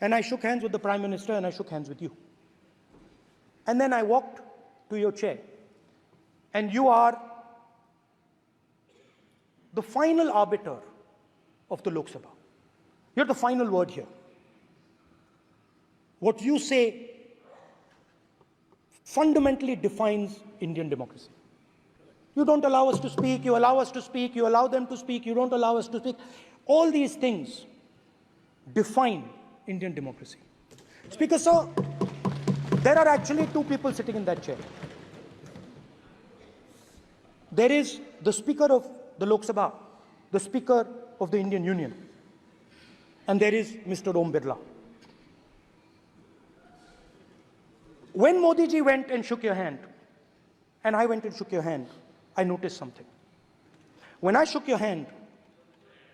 Speaker 1: And I shook hands with the Prime Minister, and I shook hands with you. And then I walked to your chair. And you are the final arbiter of the Lok Sabha. You're the final word here. What you say fundamentally defines Indian democracy. You don't allow us to speak, you allow us to speak, you allow them to speak, you don't allow us to speak. All these things define Indian democracy. Speaker sir, there are actually two people sitting in that chair. There is the Speaker of the Lok Sabha, the Speaker of the Indian Union, and there is Mr. Om Birla. When Modi ji went and shook your hand, and I went and shook your hand, I noticed something. When I shook your hand,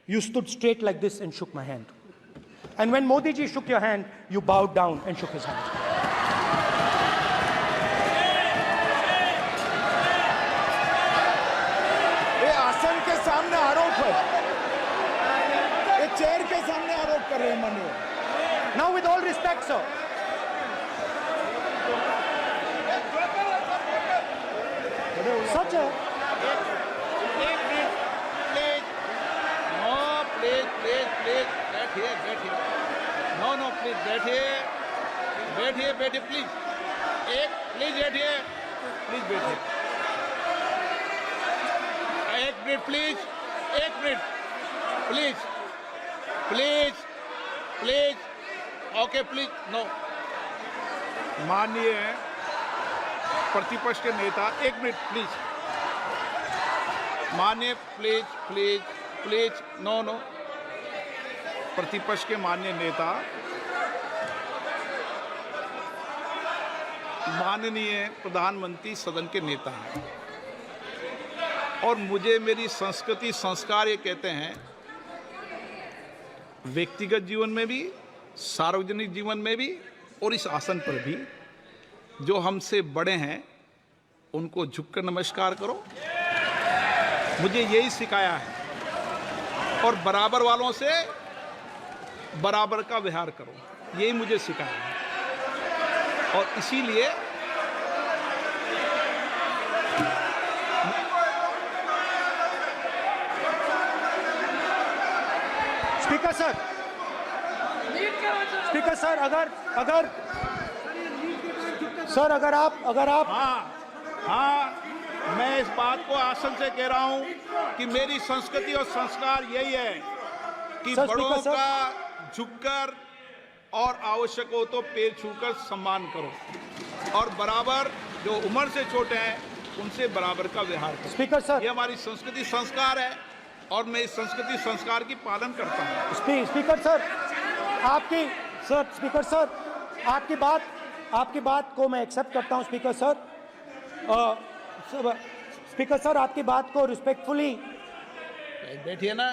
Speaker 1: you stood straight like this and shook my hand. And when Modi ji shook your hand, you bowed down and shook his hand.
Speaker 7: ये आसन के सामने आरोप है, ये chair के सामने आरोप कर रहे हैं माननीय।
Speaker 1: Now, with all respect, sir. Such a...
Speaker 3: बैठिए, प्लीज। प्लीज बैठिए, एक minute please, okay please, no. माननीय प्रतिपक्ष के नेता, एक मिनट प्लीज। माननीय प्लीज, नो। प्रतिपक्ष के माननीय नेता, माननीय प्रधानमंत्री सदन के नेता हैं, और मुझे मेरी संस्कृति संस्कार ये कहते हैं, व्यक्तिगत जीवन में भी, सार्वजनिक जीवन में भी, और इस आसन पर भी, जो हमसे बड़े हैं उनको झुककर नमस्कार करो। मुझे यही सिखाया है, और बराबर वालों से बराबर का व्यवहार करो, यही मुझे सिखाया है। और इसीलिए
Speaker 1: स्पीकर सर, अगर आप
Speaker 3: हाँ, मैं इस बात को आसन से कह रहा हूं कि मेरी संस्कृति और संस्कार यही है कि बड़ों का झुककर और आवश्यक हो तो पैर छूकर सम्मान करो, और बराबर जो उम्र से छोटे हैं उनसे बराबर का व्यवहार करो।
Speaker 1: स्पीकर सर,
Speaker 3: ये हमारी संस्कृति संस्कार है, और मैं इस संस्कृति संस्कार की पालन करता हूँ।
Speaker 1: स्पीकर सर, आपकी बात को मैं एक्सेप्ट करता हूँ। स्पीकर सर, आपकी बात को रिस्पेक्टफुली,
Speaker 3: बैठिए ना।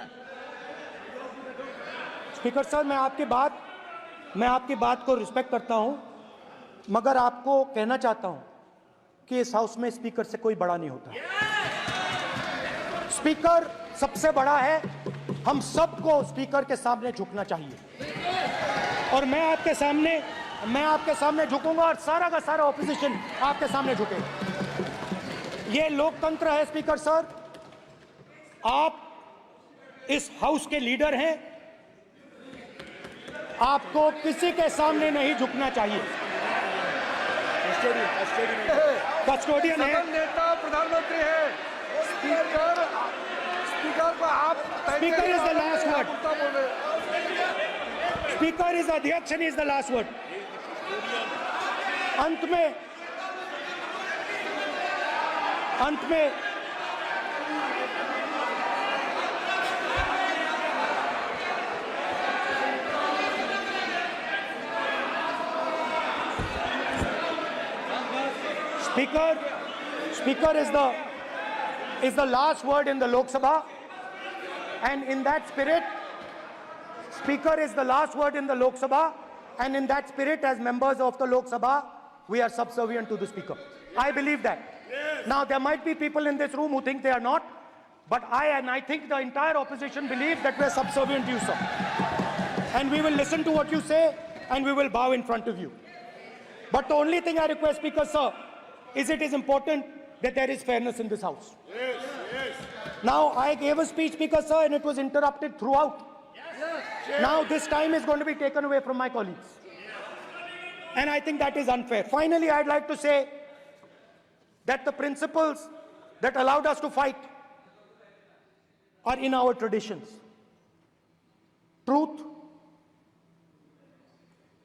Speaker 1: स्पीकर सर, मैं आपकी बात को रिस्पेक्ट करता हूं, मगर आपको कहना चाहता हूं कि इस हाउस में स्पीकर से कोई बड़ा नहीं होता। स्पीकर सबसे बड़ा है, हम सबको स्पीकर के सामने झुकना चाहिए और मैं आपके सामने झुकूंगा और सारा का सारा ऑपोजिशन आपके सामने झुकेगा। ये लोकतंत्र है स्पीकर सर, आप इस हाउस के लीडर हैं, आपको किसी के सामने नहीं झुकना चाहिए। कस्टोडियन है,
Speaker 9: सदन नेता प्रधानमंत्री है, स्पीकर को आप
Speaker 1: speaker is the last word, speaker is अध्यक्ष and is the last word. अंत में Speaker is the last word in the Lok Sabha, and in that spirit, Speaker is the last word in the Lok Sabha, and in that spirit, as members of the Lok Sabha, we are subservient to the Speaker. I believe that. Now, there might be people in this room who think they are not, but I think the entire opposition believes that we are subservient to you, sir. And we will listen to what you say, and we will bow in front of you. But the only thing I request, Speaker, sir, is it is important that there is fairness in this house. Now, I gave a speech, Speaker, sir, and it was interrupted throughout. Now, this time is going to be taken away from my colleagues. And I think that is unfair. Finally, I'd like to say that the principles that allowed us to fight are in our traditions. Truth,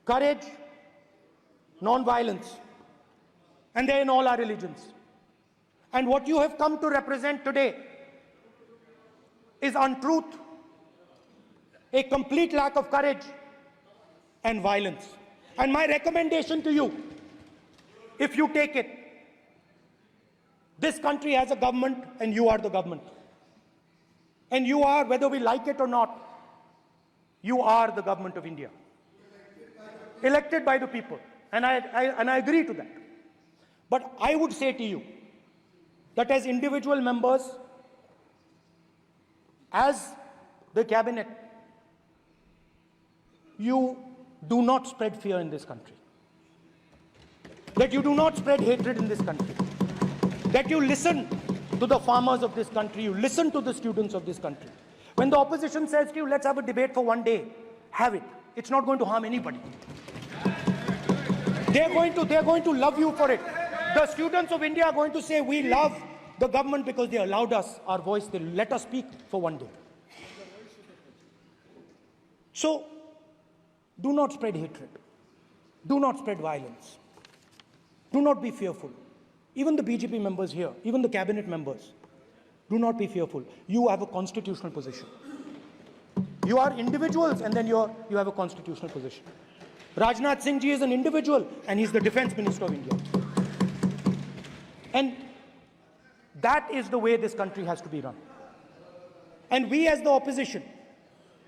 Speaker 1: courage, non-violence. And they're in all our religions. And what you have come to represent today is untruth, a complete lack of courage, and violence. And my recommendation to you, if you take it, this country has a government and you are the government. And you are, whether we like it or not, you are the government of India. Elected by the people. And I agree to that. But I would say to you that as individual members, as the cabinet, you do not spread fear in this country. That you do not spread hatred in this country. That you listen to the farmers of this country, you listen to the students of this country. When the opposition says to you, let's have a debate for one day, have it. It's not going to harm anybody. They're going to love you for it. The students of India are going to say, we love the government because they allowed us our voice, they let us speak for one day. So, do not spread hatred. Do not spread violence. Do not be fearful. Even the BJP members here, even the cabinet members, do not be fearful. You have a constitutional position. You are individuals and then you have a constitutional position. Rajnath Singh ji is an individual and he's the Defense Minister of India. And that is the way this country has to be run. And we as the opposition,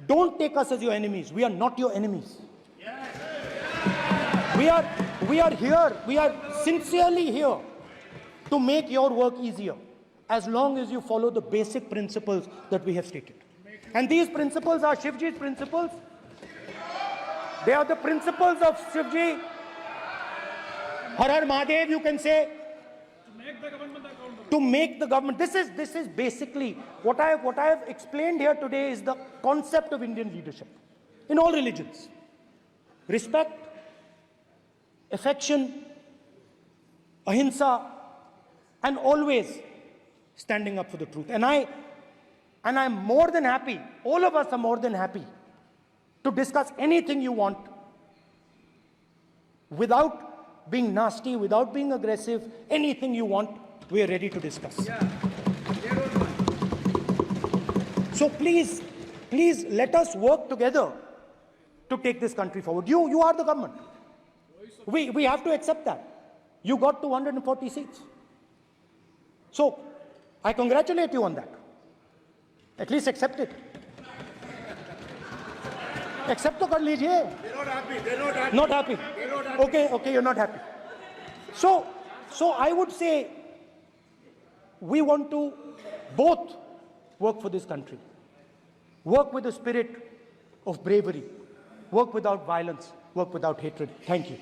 Speaker 1: don't take us as your enemies. We are not your enemies. We are here, we are sincerely here to make your work easier as long as you follow the basic principles that we have stated. And these principles are Shivji's principles. They are the principles of Shivji. Har Har Mahadev, you can say. To make the government. This is basically what I have explained here today is the concept of Indian leadership in all religions. Respect, affection, ahimsa, and always standing up for the truth. And I'm more than happy, all of us are more than happy to discuss anything you want without being nasty, without being aggressive, anything you want, we are ready to discuss. So please let us work together to take this country forward. You are the government. We have to accept that. You got 240 seats. So I congratulate you on that. At least accept it. Accept to kar lijiye. They're not happy. Okay, you're not happy. So I would say we want to both work for this country. Work with a spirit of bravery. Work without violence. Work without hatred. Thank you.